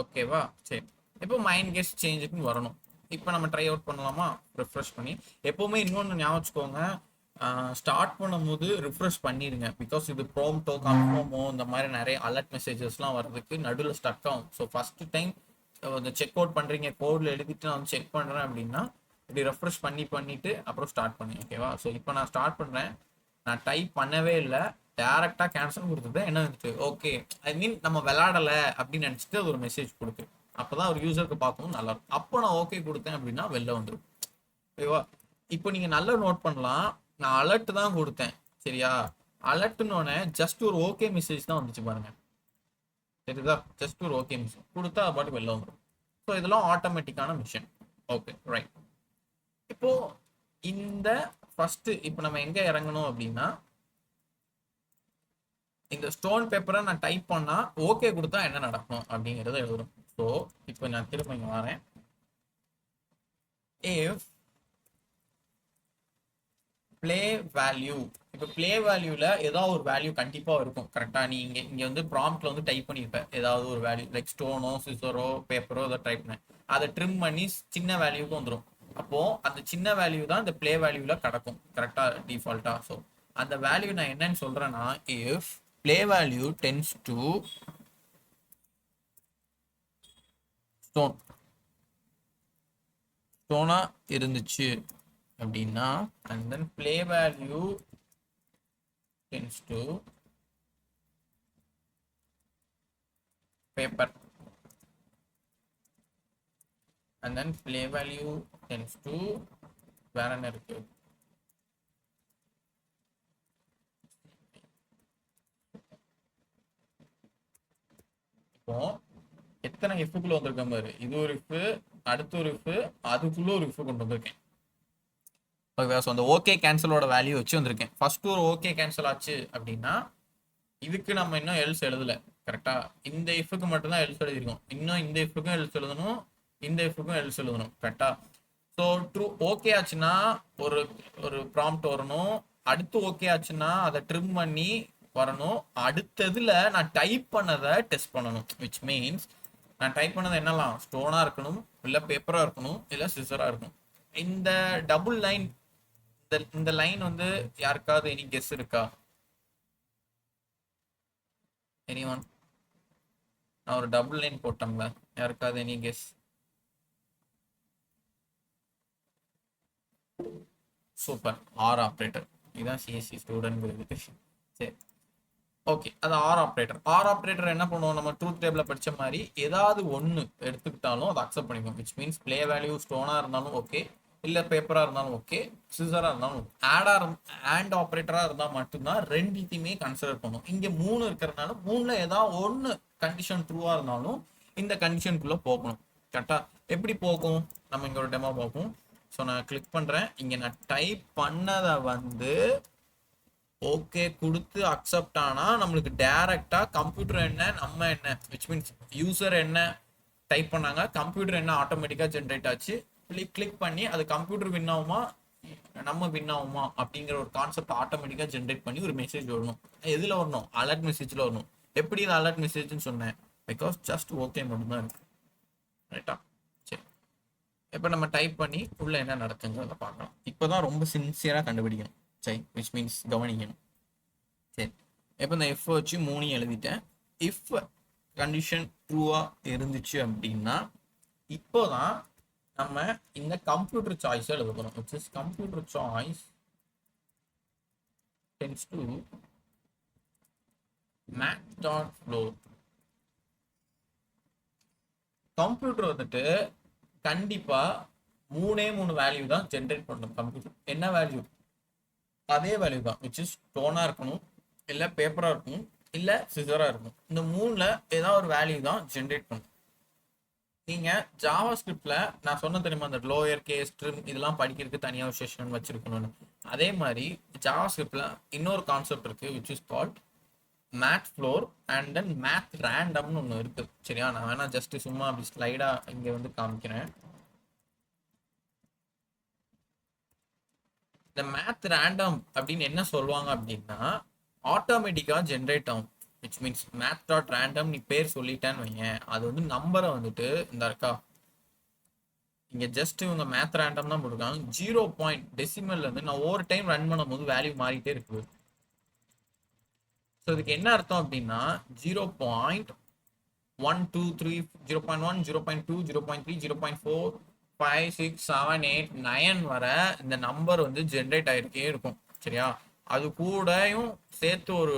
ஓகேவா? சரி, இப்போ மைண்ட் கெட்ஸ் சேஞ்சுக்குன்னு வரணும். இப்போ நம்ம ட்ரை அவுட் பண்ணலாமா? ரிஃப்ரெஷ் பண்ணி. எப்போவுமே இன்னொன்று ஞாபகம் வச்சுக்கோங்க, ஸ்டார்ட் பண்ணும்போது ரிஃப்ரெஷ் பண்ணிடுங்க. பிகாஸ் இது ப்ரோம்டோ கன்ஃபார்மோ இந்த மாதிரி நிறைய அலர்ட் மெசேஜஸ்லாம் வர்றதுக்கு நடுவில் ஸ்டக் ஆகும். ஸோ ஃபர்ஸ்ட் டைம் இந்த செக் அவுட் பண்ணுறீங்க, கோடில் எழுதிட்டு நான் செக் பண்ணுறேன் அப்படின்னா இப்படி ரெஃப்ரெஷ் பண்ணிட்டு அப்புறம் ஸ்டார்ட் பண்ணி. ஓகேவா? ஸோ இப்போ நான் ஸ்டார்ட் பண்ணுறேன், நான் டைப் பண்ணவே இல்லை, டேரெக்டாக கேன்சல் கொடுத்துட்டு என்ன வந்துட்டு ஓகே, ஐ மீன் நம்ம விளையாடலை அப்படின்னு நினச்சிட்டு அது ஒரு மெசேஜ் கொடுக்கு. அப்போதான் ஒரு யூசருக்கு பார்க்கவும் நல்லா இருக்கும். அப்போ நான் ஓகே கொடுத்தேன் அப்படின்னா வெளில வந்துடும். ஓகேவா? இப்போ நீங்கள் நல்லா நோட் பண்ணலாம், நான் அலர்ட் தான் கொடுத்தேன். சரியா? அலர்ட்னோடனே ஜஸ்ட் ஒரு ஓகே மெசேஜ் தான் வந்துச்சு பாருங்க. சரிதா? ஜஸ்ட் ஒரு ஓகே மெசேஜ் கொடுத்தா அது பாட்டு வெளில வந்துடும். ஸோ இதெல்லாம் ஆட்டோமேட்டிக்கான மிஷன். Okay, right. இப்போ இந்த ஃபர்ஸ்ட் இப்போ நம்ம எங்க இறங்கணும் அப்படின்னா, இந்த ஸ்டோன் பேப்பரை நான் டைப் பண்ணா ஓகே கொடுத்தா என்ன நடக்கும் அப்படிங்கறத எழுதுறோம். ஸோ இப்போ நான் திரும்ப இங்க வரேன். if பிளே வேல்யூ, இப்போ பிளே வேல்யூல ஏதாவது ஒரு வேல்யூ கண்டிப்பா இருக்கும். கரெக்டா? நீ இங்க வந்து ப்ராம்ப்ட்ல வந்து டைப் பண்ணிருப்ப ஏதாவது ஒரு வேல்யூ, லைக் ஸ்டோனோ சிசரோ பேப்பரோ ஏதோ டைப் பண்ண, அதை ட்ரிம் பண்ணி சின்ன வேல்யூக்கு வந்துடும். அப்போ அந்த சின்ன வேல்யூ தான் இந்த பிளே வேல்யூல கிடக்கும். கரெக்டா? டிஃபால்ட்டா. ஸோ அந்த வேல்யூ நான் என்னன்னு சொல்றேன்னா, if play value tends to ஸ்டோனா இருந்துச்சு அப்படின்னா, and then play value tends to paper, and then play value tends to வேற என்ன இருக்கு, இப்போ எத்தனை இஃப்க்குள்ள வந்திருக்கேன் பாரு. இது ஒரு இஃப், அடுத்த ஒரு இஃப், அதுக்குள்ள ஒரு இஃப் கொண்டு வந்திருக்கேன். ஓகே, ஸோ அந்த ஓகே கேன்சலோட வேல்யூ வச்சு வந்திருக்கேன். ஃபர்ஸ்ட் ஒரு ஓகே கேன்சல் ஆச்சு அப்படின்னா இதுக்கு நம்ம இன்னும் எல்ஸ் எழுதல. கரெக்டா? இந்த இஃப்க்கு மட்டும் தான் எல்ஸ் எழுதிருக்கோம். இன்னும் இந்த இஃப்க்கும் எல்ஸ் எழுதணும், இந்த இஃப்க்கும் எல்ஸ் எழுதணும். கரெக்டா? ஸோ ட்ரூ ஓகே ஆச்சுன்னா ஒரு ஒரு ப்ராம்ப்ட் வரணும், அடுத்து ஓகே ஆச்சுன்னா அதை ட்ரிம் பண்ணி வரணும், அடுத்ததுல நான் டைப் பண்ணதை டெஸ்ட் பண்ணணும். விச் மீன்ஸ் நான் டைப் பண்ணது என்னலாம், ஸ்டோனா இருக்கணும், இல்லை பேப்பரா இருக்கணும், இல்லை சிசரா இருக்கணும். இந்த டபுள் லைன் இந்த லைன் வந்து யாருக்காவது எனி கெஸ் இருக்கா? எனிஒன்? நான் ஒரு டபுள் லைன் போட்டோம்ல, யாருக்காவது any guess? Super, R operator. இதுதான் சிஎஸ்சி ஸ்டூடெண்ட். சரி, ஓகே. அது ஆர் ஆப்ரேட்டர். ஆர் ஆப்ரேட்டர் என்ன பண்ணுவோம், நம்ம ட்ரூத் டேபிள்ல படிச்ச மாதிரி ஏதாவது ஒன்று எடுத்துக்கிட்டாலும் அதை அக்செப்ட் பண்ணிக்கும். விச் மீன்ஸ் பிளே வேல்யூ ஸ்டோனா இருந்தாலும் ஓகே, இல்லை பேப்பரா இருந்தாலும் ஓகே, சிசரா இருந்தாலும் ஆடா ஆண்ட் ஆப்ரேட்டரா இருந்தால் மட்டும்தான் ரெண்டுத்தையுமே கன்சிடர் பண்ணும். இங்கே 3 இருக்கிறதுனால 3ல ஏதாவது ஒன்று கண்டிஷன் ட்ரூவா இருந்தாலும் இந்த கண்டிஷனுக்குள்ள போகணும். கரெக்டா? எப்படி போகும் நம்ம இங்க ஒரு டெமோ பார்ப்போம். ஸோ நான் கிளிக் பண்றேன். இங்க நான் டைப் பண்ணதை வந்து ஓகே கொடுத்து அக்செப்ட் ஆனா நம்மளுக்கு டைரக்டா கம்ப்யூட்டர் என்ன நம்ம என்ன, விச் மீன்ஸ் யூசர் என்ன டைப் பண்ணாங்க, கம்ப்யூட்டர் என்ன ஆட்டோமேட்டிக்கா ஜென்ரேட் ஆச்சு. கிளிக் பண்ணி அது கம்ப்யூட்டர் வின் ஆகுமா நம்ம வின் ஆகுமா அப்படிங்கிற ஒரு கான்செப்ட் ஆட்டோமேட்டிக்கா ஜென்ரேட் பண்ணி ஒரு மெசேஜ் வரணும். எதுல வரணும்? அலர்ட் மெசேஜ்ல வரணும். எப்படி இது அலர்ட் மெசேஜ்னு சொன்னேன்? பிகாஸ் ஜஸ்ட் ஓகே மட்டும் தான் இருக்கு. ரைட்டா? சரி, இப்போ நம்ம டைப் பண்ணி உள்ள என்ன நடக்குங்கிறத பார்க்கலாம். இப்போதான் ரொம்ப சின்சியரா கண்டுபிடிக்கணும். சரி, விச் மீன்ஸ் கவனிக்கணும். சரி, இப்போ இந்த எஃப் வச்சு 3 எழுதிட்டேன். இஃப் கண்டிஷன் ட்ரூவா இருந்துச்சு அப்படின்னா இப்போதான் நம்ம இந்த கம்ப்யூட்டர் சாய்ஸ் எழுத போறோம். which is computer choice tends to math.flow. Computer வந்துட்டு கண்டிப்பா 3 வேல்யூ தான் ஜென்ரேட் பண்ணும். கம்ப்யூட்டர் என்ன வேல்யூ? அதே வேல்யூ தான், விச் இஸ் டோனா இருக்கணும், இல்ல பேப்பரா இருக்கணும், இல்ல சிசரா இருக்கணும். இந்த 3ல ஏதாவது ஒரு வேல்யூ தான் ஜென்ரேட் பண்ணும். நீங்க ஜாவா ஸ்கிரிப்ட்ல நான் சொன்ன தெரியுமா, அந்த லோயர் கேஸ் ட்ரிம் இதெல்லாம் படிக்கிறதுக்கு தனியா ஒரு செஷன் வச்சிருக்கணும்னு. அதே மாதிரி ஜாவா ஸ்கிரிப்ட்ல இன்னொரு கான்செப்ட் இருக்கு, which is called math floor and then math ரேண்டம்னு ஒன்று இருக்கு. சரியா? நான் வேணா ஜஸ்ட் சும்மா அப்படி ஸ்லைடா இங்க வந்து காமிக்கிறேன். இந்த மேத் ரேண்டம் அப்படின்னு என்ன சொல்லுவாங்க அப்படின்னா ஆட்டோமேட்டிக்கா ஜென்ரேட் ஆகும். Which means math dot random நீ பேர் சொல்லிட்டேன்னு வைங்க, அது வந்து நம்பரை வந்துட்டு இந்த இருக்கா இங்க ஜஸ்ட் இவங்க மேத் ரேண்டம் தான் போட்டுருக்காங்க. 0 பாயிண்ட் டெசிமல்ல இருந்து நான் ஒவ்வொரு டைம் ரன் பண்ணும் போது வேல்யூ மாறிட்டே இருக்கு. ஸோ இதுக்கு என்ன அர்த்தம் அப்படின்னா 0.123 0.1 0.2 0.3 0.4 5 6 7 8 9 வர இந்த நம்பர் வந்து ஜென்ரேட் ஆயிருக்கே இருக்கும். சரியா? அது கூடயும் சேர்த்து ஒரு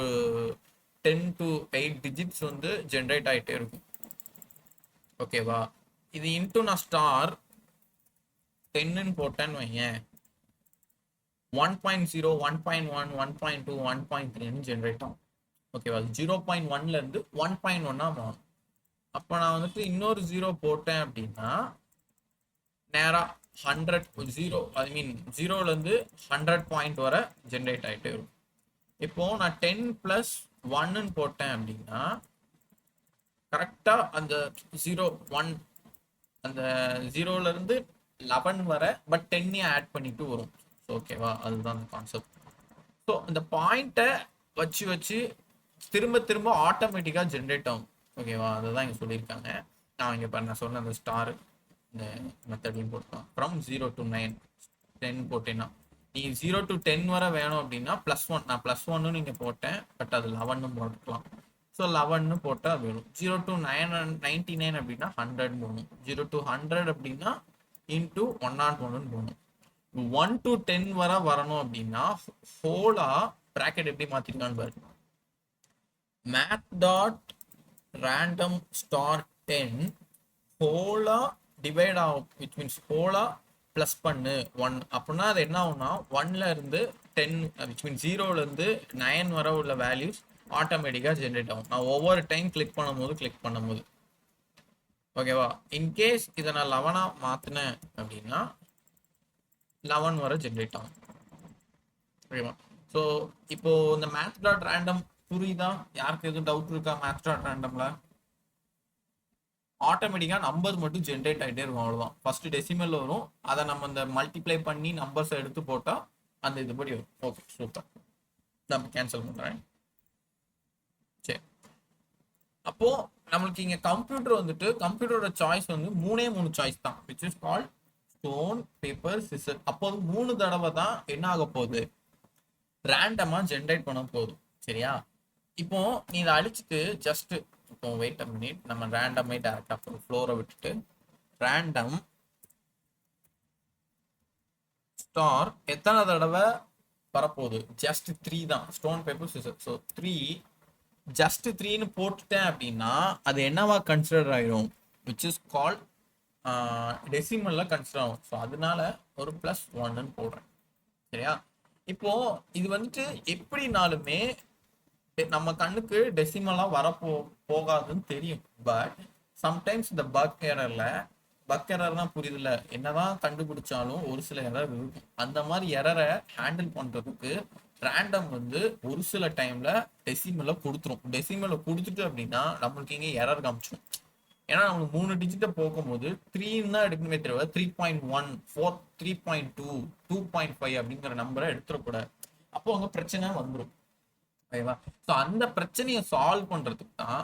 10 to 8 டிஜிட்ஸ் வந்து ஜென்ரேட் ஆயிட்டே இருக்கும். ஓகேவா? இது இன்டூ நான் ஸ்டார் 10ன்னு போட்டேன்னு வைங்க, 1.0 1.1 1.2 1.3 ஜென்ரேட் ஆகும். ஓகேவா? 0.1ல இருந்து 1.1 மாறும். அப்போ நான் வந்துட்டு இன்னொரு 0 போட்டேன் அப்படின்னா நேரா 100 0 ஐ மீன் 0ல இருந்து 100 பாயிண்ட் வரை ஜென்ரேட் ஆயிட்டே இருக்கும். இப்போ நான் 10 பிளஸ் 1ன்னு போட்டேன் அப்படின்னா கரெக்டா அந்த 0 1 அந்த 0ல இருந்து 11 வரை பட் 10 ஆட் பண்ணிட்டு வரும். ஓகேவா? அதுதான் அந்த கான்செப்ட். ஸோ இந்த பாயிண்ட்டை வச்சு வச்சு திரும்ப திரும்ப ஆட்டோமேட்டிக்கா ஜென்ரேட் ஆகும். ஓகேவா? அதுதான் இங்க சொல்லியிருக்காங்க. நான் இங்க நான் சொன்ன அந்த ஸ்டார் இந்த மெத்தடையும் போட்டோம். ஃப்ரம் 0 to 9 10 போட்டேன்னா நீ 0 to 10 வரை வேணும் அப்படின்னா +1 நான் +1 நீங்க போட்டேன், பட் அது 11 போட்டுக்கலாம். ஸோ 11 போட்டால் வேணும். 0 to 99 அப்படின்னா 100 போகணும். 0 to 100 அப்படின்னா இன்டூ 101 போகணும். 1 to 10 வரை வரணும் அப்படின்னா ஹோலா பிராக்கெட் எப்படி மாத்திருக்கான்னு பாருங்க. math டாட் ரேண்டம் ஸ்டார் 10 ஹோலா டிவைட் ஆகும். விச் மீன்ஸ் ஹோலா ப்ளஸ் பண்ணு 1 அப்படின்னா அது என்ன ஆகும்னா 1ல இருந்து 10 விச் மீன்ஸ் 0ல இருந்து 9 வரை உள்ள வேல்யூஸ் ஆட்டோமேட்டிக்கா ஜென்ரேட் ஆகும். நான் ஒவ்வொரு டைம் கிளிக் பண்ணும்போது ஓகேவா? இன்கேஸ் இதை நான் 11 மாத்தினேன் அப்படின்னா 11 வரை ஜென்ரேட் ஆகும். ஓகேவா? ஸோ இப்போ இந்த மேத் டாட் ரேண்டம் புரியுதா? யாருக்கு எதுவும் டவுட் இருக்கா? மேத் டாட் ரேண்டம்ல ஆட்டோமேட்டிக்கா நம்பர்ஸ் மட்டும் ஜென்ரேட் ஆகிட்டே இருக்கும். அவ்வளவுதான். ஃபர்ஸ்ட் டெசிமல் வரும், அதை நம்ம இந்த மல்டிப்ளை பண்ணி நம்பர்ஸ் எடுத்து போட்டா அந்த இதுபடி வரும். Okay, super. நம்ம கேன்சல் பண்றேன். சரி, அப்போ நம்மளுக்கு இங்க கம்ப்யூட்டர் வந்துட்டு கம்ப்யூட்டரோட சாய்ஸ் வந்து 3 சாய்ஸ் தான், which is called stone paper scissor. அப்போ 3 தடவை தான் என்ன ஆக போகுது, ரேண்டமா ஜென்ரேட் பண்ண போதும். சரியா? இப்போ நீ இதை அழிச்சிட்டு ஜஸ்ட் இப்போ வெயிட் அ மினிட், நம்ம ரேண்டமே டேரக்டா ஃப்ளோரை விட்டுட்டு ரேண்டம் ஸ்டார் எத்தனை தடவை வரப்போகுது, ஜஸ்ட் 3 தான். Stone paper scissor. So 3 just 3ன்னு போட்டுட்டேன் அப்படின்னா அது என்னவா கன்சிடர் ஆயிடும், விச் இஸ் கால்ட் டெசிமல்ல கன்சிடர் ஆகும். ஸோ அதனால ஒரு +1 போடுறேன். சரியா? இப்போ இது வந்துட்டு எப்படினாலுமே நம்ம கண்ணுக்கு டெசிமலா போகாதுன்னு தெரியும். பட் சம்டைம்ஸ் இந்த பக் எரர்னா புரியுதுல, என்னதான் கண்டுபிடிச்சாலும் ஒரு சில எரர் இருக்கும். அந்த மாதிரி எரரை ஹேண்டில் பண்றதுக்கு ரேண்டம் வந்து ஒரு சில டைம்ல டெசிமலை கொடுத்துரும். டெசிமலை கொடுத்துட்டு அப்படின்னா நம்மளுக்கு இங்கே எரர் காமிச்சிடும். ஏன்னா நம்மளுக்கு 3 டிஜிட்டை போகும்போது 3 தான் எடுக்கணுமே தவிர 3.1 4 3.2 2.5 அப்படிங்கிற நம்பரை எடுத்துடக்கூடாது. அப்போ அங்க பிரச்சனை வந்துடும். ஓகேவா? ஸோ அந்த பிரச்சனையை சால்வ் பண்றதுக்கு தான்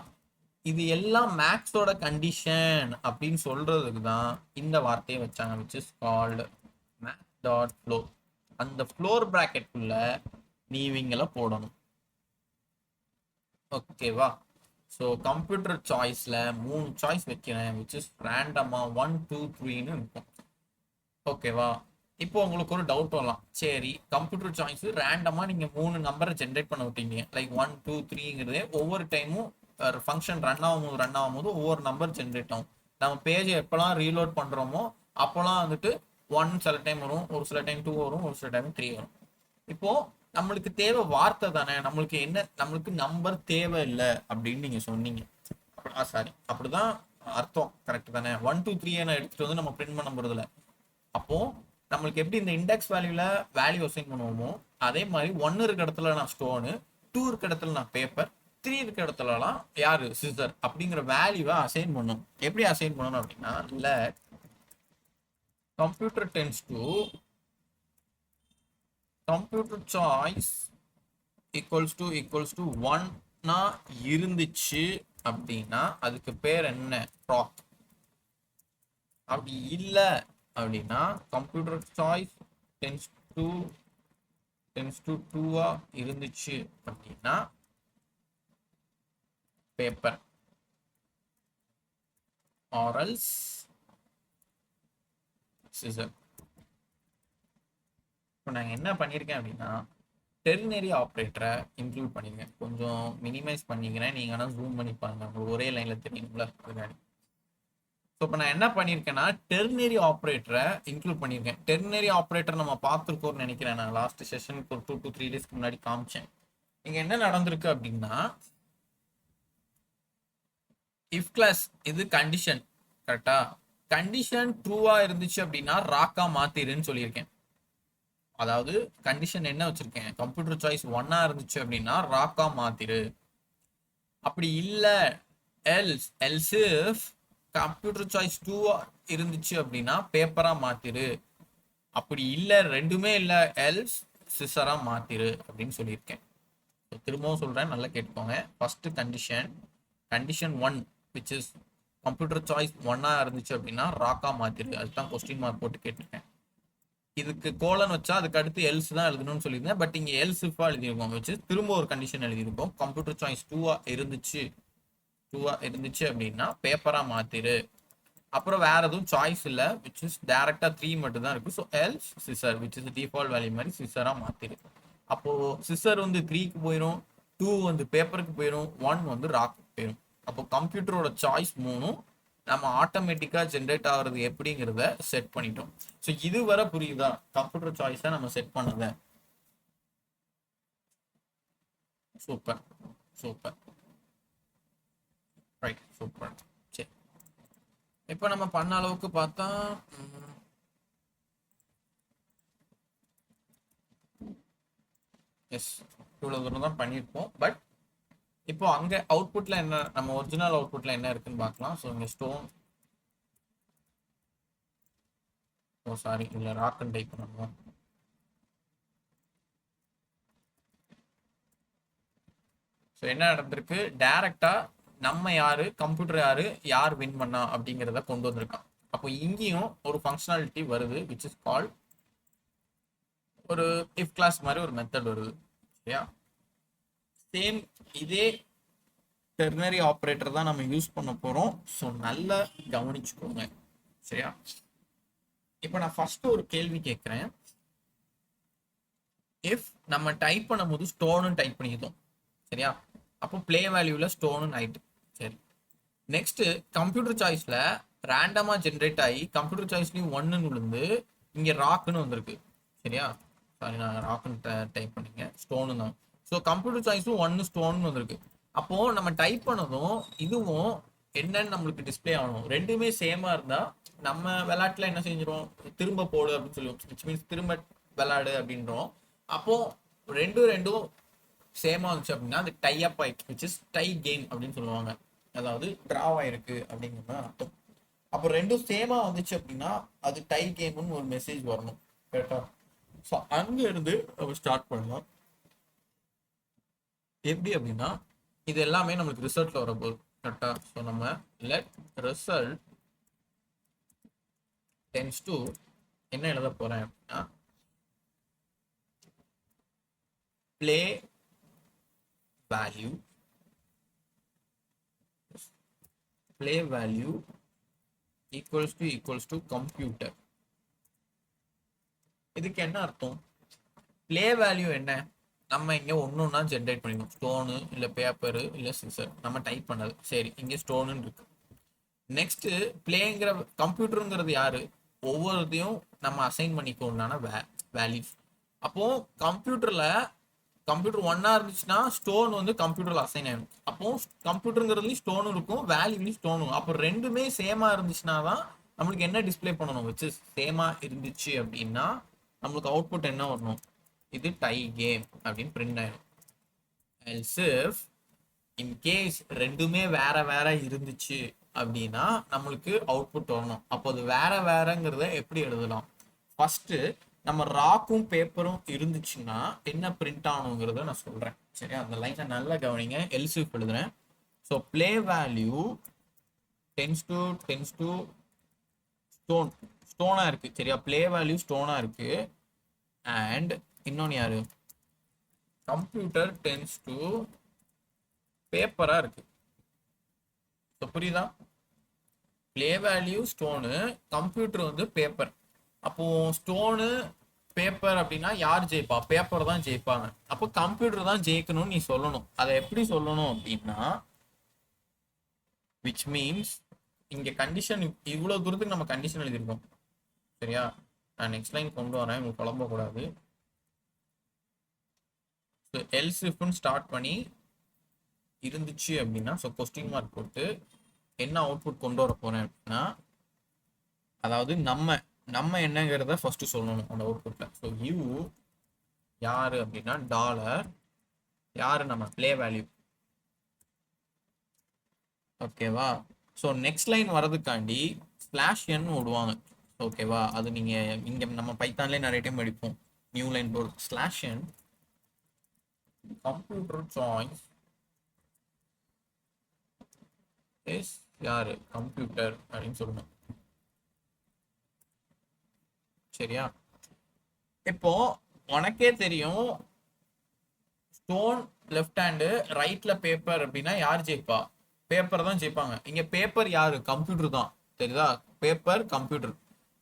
இது எல்லாம் மேக்ஸோட கண்டிஷன் அப்படின்னு சொல்றதுக்கு தான் இந்த வார்த்தையை வச்சாங்க, which is called max dot floor. அந்த ஃப்ளோர் பிராக்கெட்டுக்குள்ள நீ இவங்களை போடணும். ஓகேவா? ஸோ கம்ப்யூட்டர் சாய்ஸ்ல 3 சாய்ஸ் வைக்கிறேன், விச் இஸ் ரேண்டமா 1 2 3ன்னு இருக்கும். ஓகேவா? இப்போ உங்களுக்கு ஒரு டவுட் வரலாம், சரி கம்ப்யூட்டர் சாய்ஸ் ரேண்டமா நீங்க 3 நம்பரை ஜென்ரேட் பண்ண விட்டீங்க, லைக் 1 2 3ங்கிறதே ஒவ்வொரு டைமும் ஃபங்க்ஷன் ரன் ஆகும்போது ஒவ்வொரு நம்பர் ஜென்ரேட் ஆகும். நம்ம பேஜை எப்பெல்லாம் ரீலோட் பண்றோமோ அப்போலாம் வந்துட்டு 1 சில டைம் வரும், ஒரு சில டைம் 2 வரும், ஒரு சில டைம் 3 வரும். இப்போ நம்மளுக்கு தேவை வார்த்தை தானே, நம்மளுக்கு நம்பர் தேவை இல்லை அப்படின்னு நீங்க சொன்னீங்க. சாரி, அப்படிதான் அர்த்தம். கரெக்ட் தானே? 1 2 3 நான் எடுத்துட்டு வந்து நம்ம பிரிண்ட் பண்ண போறதில்ல. அப்போ நம்மளுக்கு எப்படி இந்த இண்டெக்ஸ் வேல்யூ அசைன் பண்ணுவோமோ அதே மாதிரி 1 இருக்க இடத்துல நான் ஸ்டோனு, 2 இருக்க இடத்துல நான் பேப்பர், 3 இருக்க இடத்துலலாம் யாரு சிசர் அப்படிங்கிற வேல்யூவை அசைன் பண்ணும். எப்படி அசைன் பண்ணணும் அப்படின்னா, let computer tends to computer choice equals to 1 இருந்துச்சு அப்படின்னா அதுக்கு பேர் என்ன, ப்ராக். அப்படி இல்லை அப்படின்னா கம்ப்யூட்டர் சாய்ஸ் டென்ஸ் டு 2 இருந்துச்சு அப்படின்னா பேப்பர் ஆரல்ஸ் சிசர். இப்போ நாங்கள் என்ன பண்ணியிருக்கேன் அப்படின்னா டெர்னரி ஆப்ரேட்டரை இன்க்ளூட் பண்ணிருக்கேன். கொஞ்சம் மினிமைஸ் பண்ணிக்கிறேன், நீங்கள் ஆனால் ஜூம் பண்ணி பாருங்க, உங்களுக்கு ஒரே லைனில் தெரியுங்களா அதுக்காண்டி. ஸோ இப்போ நான் என்ன பண்ணியிருக்கேன்னா டெர்னரி ஆப்ரேட்டரை இன்க்ளூட் பண்ணியிருக்கேன். டெர்னரி ஆப்ரேட்டர் நம்ம பார்த்துருக்கோம்னு நினைக்கிறேன், நான் லாஸ்ட் செஷனுக்கு ஒரு 2 to 3 டேஸ்க்கு முன்னாடி காமிச்சேன். இங்கே என்ன நடந்திருக்கு அப்படின்னா, இஃப் கிளாஸ் இது கண்டிஷன், கரெக்டா? கண்டிஷன் ட்ரூவா இருந்துச்சு அப்படின்னா ராக்கா மாத்திருன்னு சொல்லியிருக்கேன். அதாவது கண்டிஷன் என்ன வச்சிருக்கேன், கம்ப்யூட்டர் சாய்ஸ் 1 இருந்துச்சு அப்படின்னா ராக்கா மாத்திரு. அப்படி இல்லை எல்ஸ் இஃப் கம்ப்யூட்டர் சாய்ஸ் 2 இருந்துச்சு அப்படின்னா பேப்பரா மாத்திரு. அப்படி இல்லை ரெண்டுமே இல்லை எல்ஸ் சிசரா மாத்திரு அப்படின்னு சொல்லியிருக்கேன். திரும்பவும் சொல்றேன், நல்லா கேட்டுக்கோங்க. First condition 1 which is computer choice 1 இருந்துச்சு அப்படின்னா ராக்கா மாத்திரு. அதுதான் கொஸ்டின் மார்க் போட்டு கேட்டிருக்கேன். இதுக்கு கோலன் வச்சா அதுக்கு அடுத்து எல்ஸ் தான் எழுதணும்னு சொல்லியிருந்தேன். பட் இங்க எல்ஸ் இஃபா எழுதியிருக்கோம், வச்சு திரும்ப ஒரு கண்டிஷன் எழுதியிருக்கோம். கம்ப்யூட்டர் சாய்ஸ் 2 இருந்துச்சு அப்படின்னா பேப்பரா மாத்திரு. அப்புறம் வேற எதுவும் சாய்ஸ் இல்ல, விச் இஸ் டைரக்டா 3 மட்டும் தான் இருக்கு. So else scissor which is default value மாதிரி சிசரா மாத்திரு. அப்போ சிசர் வந்து 3க்கு போயிடும், 2 வந்து பேப்பருக்கு போயிடும், 1 வந்து ராக்கு போயிடும். அப்போ கம்ப்யூட்டரோட சாய்ஸ் 3 நம்ம ஆட்டோமேட்டிக்கா ஜென்ரேட் ஆகுறது எப்படிங்கிறத செட் பண்ணிட்டோம். ஸோ இது வர புரியுதா கம்ப்யூட்டர் சாய்ஸை நம்ம செட் பண்ணத? Super super right super. சரி, இப்போ நம்ம பண்ண அளவுக்கு பார்த்தா எஸ் இவ்வளோ தூரம் தான் பண்ணியிருப்போம். பட் இப்போ அங்கே அவுட்புட்ல என்ன, நம்ம ஒரிஜினல் அவுட்புட்ல என்ன இருக்குன்னு பார்க்கலாம். ஸோ இங்கே ஸ்டோன், ஓ சாரி இல்லை ராக்குன்னு டைப் பண்ணணும். ஸோ என்ன நடந்திருக்கு, டைரக்டா நம்ம யாரு கம்ப்யூட்டர் யார் வின் பண்ணா அப்படிங்கிறத கொண்டு வந்திருக்கான். அப்போ இங்கேயும் ஒரு ஃபங்க்ஷனாலிட்டி வருது விச் இஸ் கால் ஒரு இஃப் கிளாஸ் மாதிரி ஒரு மெத்தட் வருது. சரியா? சேம் இதே டெர்னரி ஆப்ரேட்டர் தான் நம்ம யூஸ் பண்ண போறோம். ஸோ நல்லா கவனிச்சுக்கோங்க. சரியா? இப்போ நான் ஃபர்ஸ்ட் ஒரு கேள்வி கேட்குறேன். இஃப் நம்ம டைப் பண்ணும்போது ஸ்டோன்னு டைப் பண்ணிக்கிட்டோம். சரியா? அப்போ ப்ளே வேல்யூவில் ஸ்டோன்னு ஆயிட்டு. சரி, நெக்ஸ்ட் கம்ப்யூட்டர் சாய்ஸ்ல ரேண்டமா ஜென்ரேட் ஆகி கம்ப்யூட்டர் சாய்ஸ்லயும் ஒன்னுன்னு விழுந்து இங்க ராக்குன்னு வந்திருக்கு. சரியா? சாரி, நான் ராக்குன்னு டைப் பண்ணிங்க, ஸ்டோனு தான். ஸோ கம்ப்யூட்டர் சாய்ஸும் ஒன்னு ஸ்டோன் வந்திருக்கு. அப்போ நம்ம டைப் பண்ணதும் இதுவும் என்னன்னு நம்மளுக்கு டிஸ்பிளே ஆகணும். ரெண்டுமே சேமா இருந்தா நம்ம விளையாட்டுல என்ன செஞ்சிடும், திரும்ப போடு அப்படின்னு சொல்லுவோம். விச் மீன்ஸ் திரும்ப விளையாடு அப்படின்றோம். அப்போ ரெண்டும் ரெண்டும் சேமா இருந்துச்சு அப்படின்னா அது டை அப் ஆயிடுச்சு, விச் இஸ் டை கேம் அப்படின்னு சொல்லுவாங்க. அதாவது டிராவ் ஆயிருக்கு அப்படிங்கிற அர்த்தம். அப்போ ரெண்டும் சேமா வந்துச்சு அப்படின்னா அது டை கேம்னு ஒரு மெசேஜ் வரணும். கரெக்டா? ஸோ அங்க இருந்து நம்ம ஸ்டார்ட் பண்ணலாம். எப்படி அப்படின்னா இது எல்லாமே நம்மளுக்கு ரிசல்ட்ல வரப்போகுது. கரெக்டா? ஸோ நம்ம லெட் ரிசல்ட் டென்ஸ் டு என்ன எழுத போறேன் அப்படின்னா play value equals to computer. இதுக்கு என்ன அர்த்தம்? ப்ளே வேல்யூ என்ன, நம்ம இங்க ஒன்னொன்னா ஜென்ரேட் பண்ணிக்கணும். ஸ்டோனு இல்ல பேப்பரு இல்ல சிசர் நம்ம டைப் பண்ணது. சரி, இங்க ஸ்டோனு இருக்கு. நெக்ஸ்ட் பிளேங்கிற கம்ப்யூட்டருங்கிறது யாரு, ஒவ்வொருத்தையும் நம்ம அசைன் பண்ணிக்கோனான வேல்யூஸ். அப்போ கம்ப்யூட்டர் ஒன்னா இருந்துச்சுன்னா ஸ்டோன் வந்து கம்ப்யூட்டர்ல அசைன் ஆயிடும். அப்போ கம்ப்யூட்டருங்கிறதுலயும் ஸ்டோனும் இருக்கும், வேல்யூலையும் ஸ்டோனும். அப்போ ரெண்டுமே சேமா இருந்துச்சுன்னா தான் நம்மளுக்கு என்ன டிஸ்பிளே பண்ணணும், வச்சு சேமா இருந்துச்சு அப்படின்னா நம்மளுக்கு அவுட்புட் என்ன வரணும், இது டை கேம் அப்படின்னு பிரிண்ட் ஆயிடும். எல்ஸ் இஃப் இன் கேஸ் ரெண்டுமே வேற வேற இருந்துச்சு அப்படின்னா நம்மளுக்கு அவுட்புட் வரணும். அப்போ அது வேற வேறங்கிறத எப்படி எழுதலாம்? ஃபர்ஸ்ட் நம்ம ராக்கும் பேப்பரும் இருந்துச்சுன்னா என்ன பிரிண்ட் ஆகணுங்கிறத நான் சொல்றேன். சரியா? அந்த லைனை நல்லா கவனிங்க. எல்ஸ் இஃப் எழுதுறேன். So play value tends to ஸ்டோனா இருக்கு. சரியா? ப்ளே வேல்யூ ஸ்டோனா இருக்கு. அண்ட் இன்னொன்னு யாரு, கம்ப்யூட்டர் டென்ஸ் டு பேப்பரா இருக்கு. புரியுதா? ப்ளே வேல்யூ ஸ்டோனு, கம்ப்யூட்டர் வந்து பேப்பர். அப்போ ஸ்டோனு பேப்பர் அப்படின்னா யார் ஜெயிப்பா? பேப்பர் தான் ஜெயிப்பாங்க. அப்போ கம்ப்யூட்டர் தான் ஜெயிக்கணும்னு நீ சொல்லணும். அதை எப்படி சொல்லணும் அப்படின்னா விச் மீன்ஸ் இங்க கண்டிஷன் இவ்வளவு தூரத்துக்கு நம்ம கண்டிஷன் எழுதியிருக்கோம். சரியா? நான் நெக்ஸ்ட் லைன் கொண்டு வரேன், உங்களுக்கு குழம்ப கூடாது. எல்ஸ் இஃப்னு ஸ்டார்ட் பண்ணி இருந்துச்சு அப்படின்னா ஸோ கொஸ்டின் மார்க் போட்டு என்ன அவுட்புட் கொண்டு வர போறேன் அப்படின்னா, அதாவது நம்ம என்னங்கிறத ஃபர்ஸ்ட் சொல்லணும் அந்த அவுட்புட்ல. ஸோ யூ யாரு அப்படின்னா டாலர் யாரு, நம்ம ப்ளே வேல்யூ. ஓகேவா? ஸோ நெக்ஸ்ட் லைன் வரதுக்காண்டி ஸ்லாஷ் என் விடுவாங்க. ஓகேவா? அது நீங்க இங்க நம்ம பைத்தான்லேயே நிறைய டைம் படிப்போம். New line board slash N computer choice is யாரு, கம்ப்யூட்டர் அப்படின்னு சொல்லணும். சரியா? இப்போ உனக்கே தெரியும் ஸ்டோன் லெஃப்ட் ஹேண்டு ரைட்ல பேப்பர் அப்படின்னா யார் ஜெயிப்பா? பேப்பர் தான் ஜெயிப்பாங்க. இங்க பேப்பர் யாரு, கம்ப்யூட்டர் தான். தெரியுதா? Paper computer.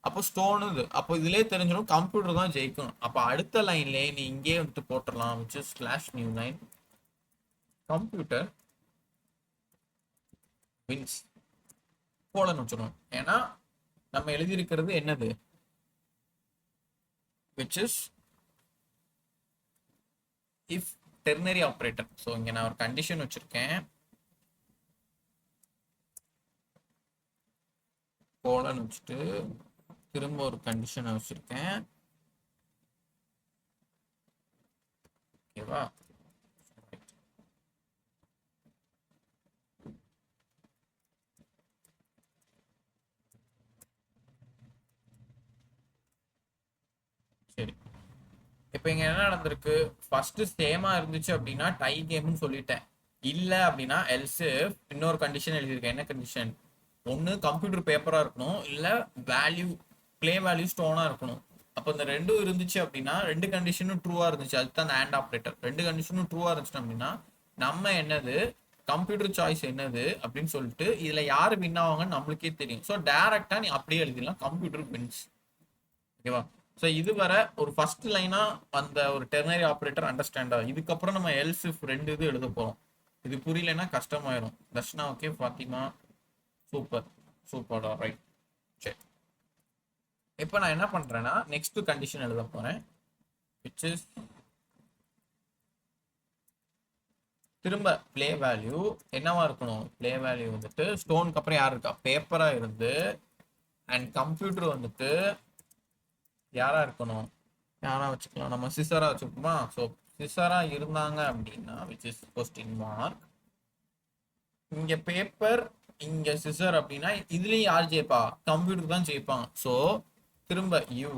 அப்போ ஸ்டோன் இது. அப்போ இதுலயே தெரிஞ்சிடும் கம்ப்யூட்டர் தான் ஜெயிக்கணும். அப்போ அடுத்த லைன்லயே நீ இங்கே வந்துட்டு போட்டுடலாம், which is slash new line computer wins போலன்னு வச்சிடணும். ஏன்னா நம்ம எழுதியிருக்கிறது என்னது, which is if ternary operator. So இங்க நான் ஒரு கண்டிஷன் வச்சிருக்கேன், கோலன்னு வச்சுட்டு திரும்ப ஒரு கண்டிஷன் வச்சிருக்கேன். ஓகேவா? சரி, இப்போ இங்க என்ன நடந்திருக்கு, ஃபர்ஸ்ட் சேமா இருந்துச்சு அப்படின்னா டை கேம்னு சொல்லிட்டேன். இல்ல அப்படின்னா எல்ஸ் இன்னொரு கண்டிஷன் எழுதியிருக்கேன். என்ன கண்டிஷன்? ஒன்று கம்ப்யூட்டர் பேப்பராக இருக்கணும், இல்லை வேல்யூ ப்ளே வேல்யூ ஸ்டோனாக இருக்கணும். அப்போ இந்த ரெண்டும் இருந்துச்சு அப்படின்னா, ரெண்டு கண்டிஷனும் ட்ரூவாக இருந்துச்சு, அதுதான் அந்த AND ஆப்ரேட்டர். ரெண்டு கண்டிஷனும் ட்ரூவாக இருந்துச்சு அப்படின்னா நம்ம என்னது கம்ப்யூட்டர் சாய்ஸ் என்னது அப்படின்னு சொல்லிட்டு இதில் யார் வின் ஆவாங்கன்னு நம்மளுக்கே தெரியும். ஸோ டேரெக்டாக நீ அப்படியே எழுதிடலாம், கம்ப்யூட்டர் வின்ஸ். ஓகேவா? ஸோ இதுவரை ஒரு ஃபர்ஸ்ட் லைனா அந்த ஒரு டெர்னரி ஆப்ரேட்டர் அண்டர்ஸ்டாண்ட் ஆகும். இதுக்கப்புறம் நம்ம எல்ஸ் இஃப் ரெண்டு இது எழுத போறோம். இது புரியலன்னா கஷ்டமாயிரும். Darshana okay, Fathima super super, right. சரி, இப்போ நான் என்ன பண்றேன்னா நெக்ஸ்ட் கண்டிஷன் எழுத போறேன், விச் இஸ் திரும்ப ப்ளே வேல்யூ என்னவா இருக்கணும். ப்ளே வேல்யூ வந்துட்டு ஸ்டோனுக்கு அப்புறம் யார் இருக்கா, பேப்பரா இருந்து, அண்ட் கம்ப்யூட்டர் வந்துட்டு யாரா இருக்கணும், யாரா வச்சுக்கலாம், நம்ம சிசரா வச்சுக்கோமா. ஸோ சிசரா இருந்தாங்க அப்படின்னா விச் இஸ் கொஸ்டின் மார்க், இங்க பேப்பர் இங்க சிசர் அப்படின்னா இதுலயும் யார் ஜெயிப்பா, கம்ப்யூட்டர் தான் ஜெயிப்பாங்க. ஸோ திரும்ப யூ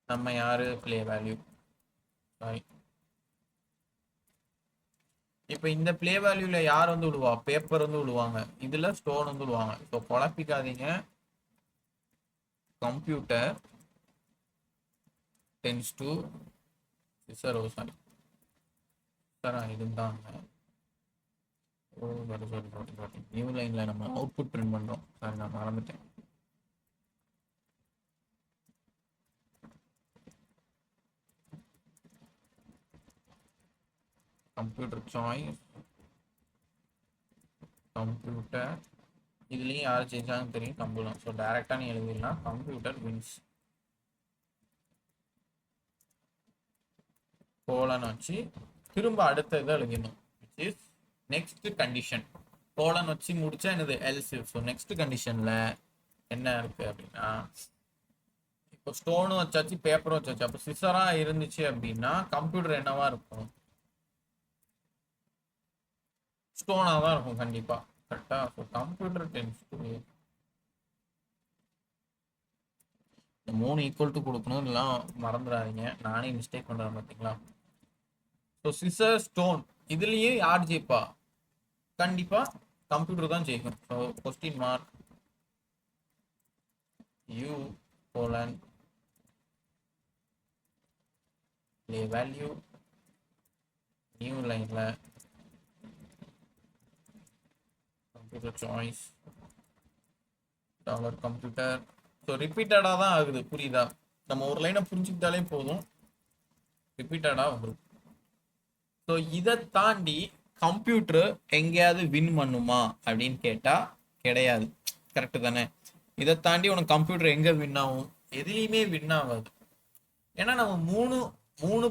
நம்ம யாரு ப்ளே வேல்யூ, சாரி. இப்போ இந்த ப்ளே வேல்யூல யார் வந்து விடுவா, பேப்பர் வந்து விடுவாங்க, இதுல ஸ்டோன் வந்து விடுவாங்க. ஸோ குழப்பிக்காதீங்க, computer tends to scissor. Oh sorry sir, இதுதாங்க. Oh sorry sorry sorry sorry, new லைன்ல நம்ம அவுட்புட் பிரிண்ட் பண்றோம். சாரி, நான் மறந்துட்டேன். கம்ப்யூட்டர் சாய்ஸ், கம்ப்யூட்டர், இதுலயும் யார் ஜெயிச்சாலும் தெரியும், கம்ப்யூட்டர். ஸோ டைரக்டா நீ எழுதிடலாம், கம்ப்யூட்டர் வின்ஸ் கோலன் வச்சு திரும்ப அடுத்த இதை எழுதிடணும், which is next condition. Colon வச்சு முடிச்சா என்னது எல்ஸ். ஸோ நெக்ஸ்ட் கண்டிஷன்ல என்ன இருக்கு அப்படின்னா, இப்போ ஸ்டோனும் வச்சாச்சு பேப்பரும் வச்சாச்சு. அப்போ சிசரா இருந்துச்சு அப்படின்னா கம்ப்யூட்டர் என்னவா இருக்கும், ஸ்டோனா தான் இருக்கும் கண்டிப்பா. கரெக்டா? ஸோ கம்ப்யூட்டர் டென்ஸ் டு, மூணு ஈக்குவல் டு கொடுக்கணும், எல்லாம் மறந்துடாதீங்க, நானே மிஸ்டேக் பண்றேன் பார்த்தீங்களா. ஸோ சிசர் ஸ்டோன் இதுலயே யார் ஜெயிப்பா, கண்டிப்பா கம்ப்யூட்டர் தான் ஜெயிக்கும். So question mark you colon play value, new லைன்ல computer choice dollar computer. So ரிப்பீட்டடாக தான் ஆகுது, புரியுதா? நம்ம ஒரு லைனை புரிஞ்சுக்கிட்டாலே போதும், ரிப்பீட்டடாக வந்துடும். ஸோ இதை தாண்டி கம்ப்யூட்டர் எங்கேயாவது வின் பண்ணுமா அப்படின்னு கேட்டா கிடையாது. கரெக்டு தானே? இதை தாண்டி உனக்கு கம்ப்யூட்டர் எங்க வின் ஆகும், எதுலையுமே வின் ஆகாது. ஏன்னா நம்ம மூணு மூணு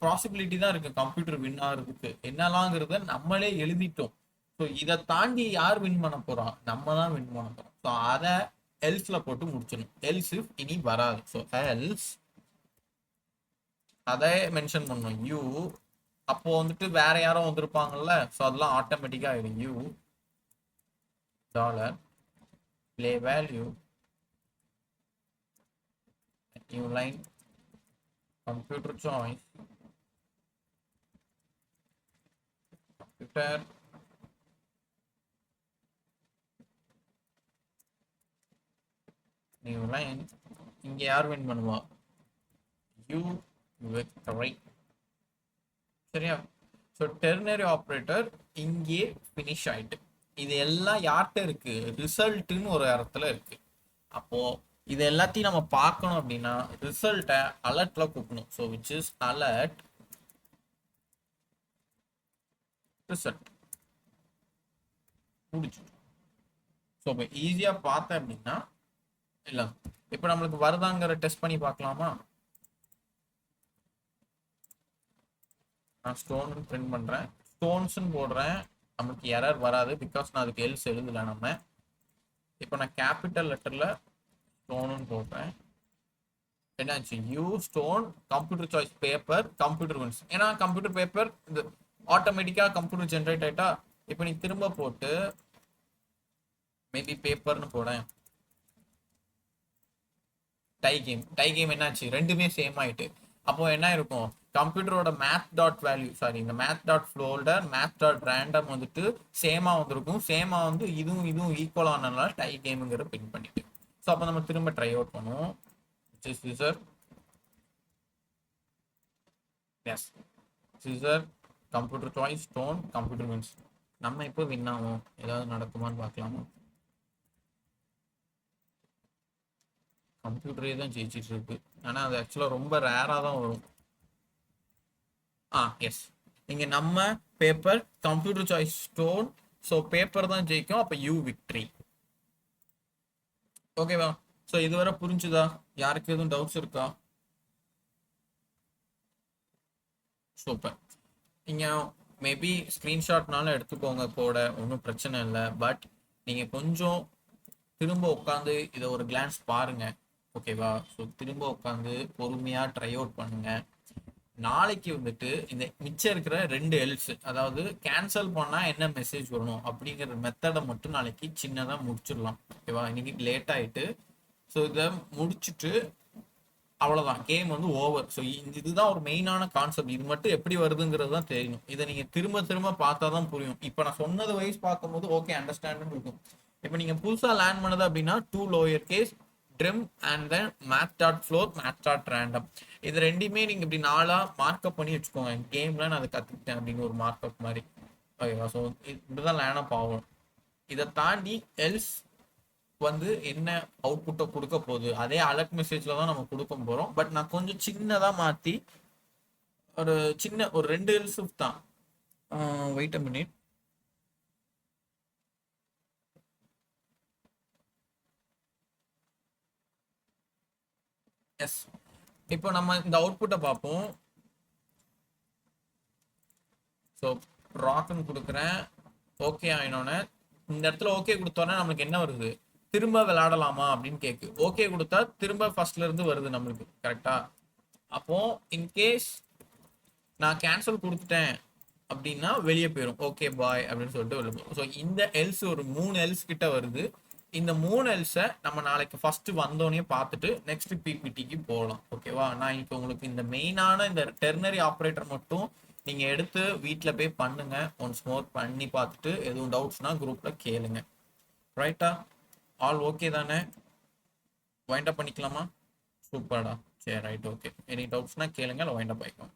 பாசிபிலிட்டி தான் இருக்கு கம்ப்யூட்டர் வின் ஆகிறதுக்கு. என்னலாங்கிறத நம்மளே எழுதிட்டோம். ஸோ இதை தாண்டி யார் வின் பண்ண போறா, நம்ம தான் வின் பண்ண போறோம். ஸோ அதை எல்ஸ்ல போட்டு முடிச்சிடணும். எல்ஸ் இஃப் இனி வராது. ஸோ எல்ஸ் அதை மென்ஷன் பண்ணணும் யூ. அப்போ வந்துட்டு வேற யாரும் வந்திருப்பாங்கல்ல, ஸோ அதெல்லாம் ஆட்டோமேட்டிக்கா ஆயிடும். You dollar play value new line computer choice computer new line. இங்க யார் வின் பண்ணுவா, யூ விக்டரி. சரியா? ஸோ டெர்னரி ஆப்ரேட்டர் இங்கே ஃபினிஷ் ஆயிட்டு. இது எல்லாம் யார்கிட்ட இருக்கு, ரிசல்ட்னு ஒரு இடத்துல இருக்கு. அப்போ இது எல்லாத்தையும் நம்ம பார்க்கணும் அப்படின்னா ரிசல்ட்டை அலர்ட்ல கூப்பிடணும். So which is alert result முடிச்சு. ஸோ இப்போ ஈஸியாக பார்த்தேன் அப்படின்னா இல்லை, இப்போ நம்மளுக்கு வருதாங்கிற டெஸ்ட் பண்ணி பார்க்கலாமா. நான் ஸ்டோன் பிரிண்ட் பண்றேன், ஸ்டோன்ஸ்ன்னு போடுறேன், நமக்கு எரர் வராது பிகாஸ் நான் அதுக்கு எல்ஸ் எழுதல நம்ம. இப்போ நான் கேபிட்டல் லெட்டர்ல ஸ்டோன் போடுறேன், என்னாச்சு, you stone computer choice paper computer wins. ஏன்னா கம்ப்யூட்டர் பேப்பர் இது ஆட்டோமேட்டிக்கா கம்ப்யூட்டர் ஜென்ரேட் ஆயிட்டா. இப்போ நீ திரும்ப போட்டு மேபி பேப்பர்னு போடேன், டை கேம் என்னாச்சு, ரெண்டுமே சேம் ஆயிட்டு. அப்போ என்ன இருக்கும், கம்ப்யூட்டரோட மேத் டாட் வேல்யூ சாரி இந்த math dot folder math dot random வந்துட்டு சேமா வந்திருக்கும். சேமா வந்து இதுவும் இதுவும் ஈக்குவல் ஆனதுனால டை கேமுங்கிற பின் பண்ணிட்டு. ஸோ அப்போ நம்ம திரும்ப ட்ரை அவுட் பண்ணுவோம். Scissor yes scissor computer choice stone computer wins. நம்ம இப்போ வின் ஆகும், ஏதாவது நடக்குமான்னு பார்க்கலாமா? கம்ப்யூட்டரே தான் ஜெயிச்சிட்டு இருக்கு. ஆனால் அது ஆக்சுவலாக ரொம்ப ரேராக தான் வரும். எஸ் இங்கே நம்ம paper computer choice stone. So paper தான் ஜெயிக்கும். அப்போ யூ விக்ட்ரி. ஓகேவா? ஸோ இதுவரை புரிஞ்சுதா? யாருக்கு எதுவும் டவுட்ஸ் இருக்கா? சூப்பர். இங்கே மேபி ஸ்க்ரீன்ஷாட்னால எடுத்துக்கோங்க கூட, ஒன்றும் பிரச்சனை இல்லை. பட் நீங்கள் கொஞ்சம் திரும்ப உட்காந்து இதை ஒரு கிளான்ஸ் பாருங்க. ஓகேவா? ஸோ திரும்ப உட்காந்து பொறுமையாக ட்ரை அவுட் பண்ணுங்க. நாளைக்கு வந்துட்டு இந்த மிச்சம் இருக்கிற 2 எல்ஸ், அதாவது கேன்சல் பண்ணால் என்ன மெசேஜ் வரணும் அப்படிங்கிற மெத்தடை மட்டும் நாளைக்கு சின்னதாக முடிச்சிடலாம். ஓகேவா? இன்னைக்கு லேட் ஆகிட்டு. ஸோ இதை முடிச்சுட்டு அவ்வளோதான், கேம் வந்து ஓவர். ஸோ இதுதான் ஒரு மெயினான கான்செப்ட். இது மட்டும் எப்படி வருதுங்கிறது தான் தெரியணும். இதை நீங்கள் திரும்ப திரும்ப பார்த்தா தான் புரியும். இப்போ நான் சொன்னது வைஸ் பார்க்கும்போது ஓகே அண்டர்ஸ்டாண்ட் இருக்கும். இப்போ நீங்கள் புதுசாக லேர்ன் பண்ணது அப்படின்னா 2 lower case trim and then math dot floor math dot random. இது ரெண்டுமே நீங்கள் இப்படி 4ஆ மார்க்அப் பண்ணி வச்சுக்கோங்க. கேமில் நான் அதை கற்றுக்கிட்டேன் அப்படின்னு ஒரு மார்க்அப் மாதிரி. ஓகேவா? ஸோ இப்படிதான் லேர்ன் அப் ஆகும். இதை தாண்டி எல்ஸ் வந்து என்ன அவுட்புட்டை கொடுக்க போகுது அதே அலர்ட் மெசேஜ்ல தான் நம்ம கொடுக்க போறோம். பட் நான் கொஞ்சம் சின்னதா மாத்தி ஒரு சின்ன ஒரு 2 எல்ஸ் தான். Wait a minute. எஸ் இப்போ நம்ம இந்த அவுட்புட்டை பார்ப்போம். ஸோ ராக்னு கொடுக்குறேன். ஓகே ஆயினோன்னு இந்த இடத்துல ஓகே கொடுத்தோன்னா நம்மளுக்கு என்ன வருது? திரும்ப விளையாடலாமா அப்படின்னு கேக்கு. ஓகே கொடுத்தா திரும்ப ஃபர்ஸ்ட்ல இருந்து வருது நம்மளுக்கு. கரெக்டா? அப்போ இன்கேஸ் நான் கேன்சல் கொடுத்துட்டேன் அப்படின்னா வெளியே போயிடும். ஓகே பாய் அப்படின்னு சொல்லிட்டு வெளியே போயிடும். ஸோ இந்த எல்ஸ் ஒரு 3 எல்ஸ் கிட்ட வருது. இந்த 3 எல்ஸை நம்ம நாளைக்கு ஃபர்ஸ்ட் வந்தோடனே பார்த்துட்டு நெக்ஸ்ட் பிபிடிக்கு போகலாம். ஓகேவா? நான் இப்போ உங்களுக்கு இந்த மெயினான இந்த டெர்னரி ஆப்ரேட்டர் மட்டும் நீங்கள் எடுத்து வீட்டில் போய் பண்ணுங்க. ஒன்ஸ் மோர் பண்ணி பார்த்துட்டு எதுவும் டவுட்ஸ்னா குரூப்பில் கேளுங்க. ரைட்டா? ஆல் ஓகே தானே? வைண்ட் அப் பண்ணிக்கலாமா? சூப்பர்டா. சரி ரைட் ஓகே. எனி டவுட்ஸ்னா கேளுங்க, இல்லை வைண்ட் அப் ஆயிக்கலாம்.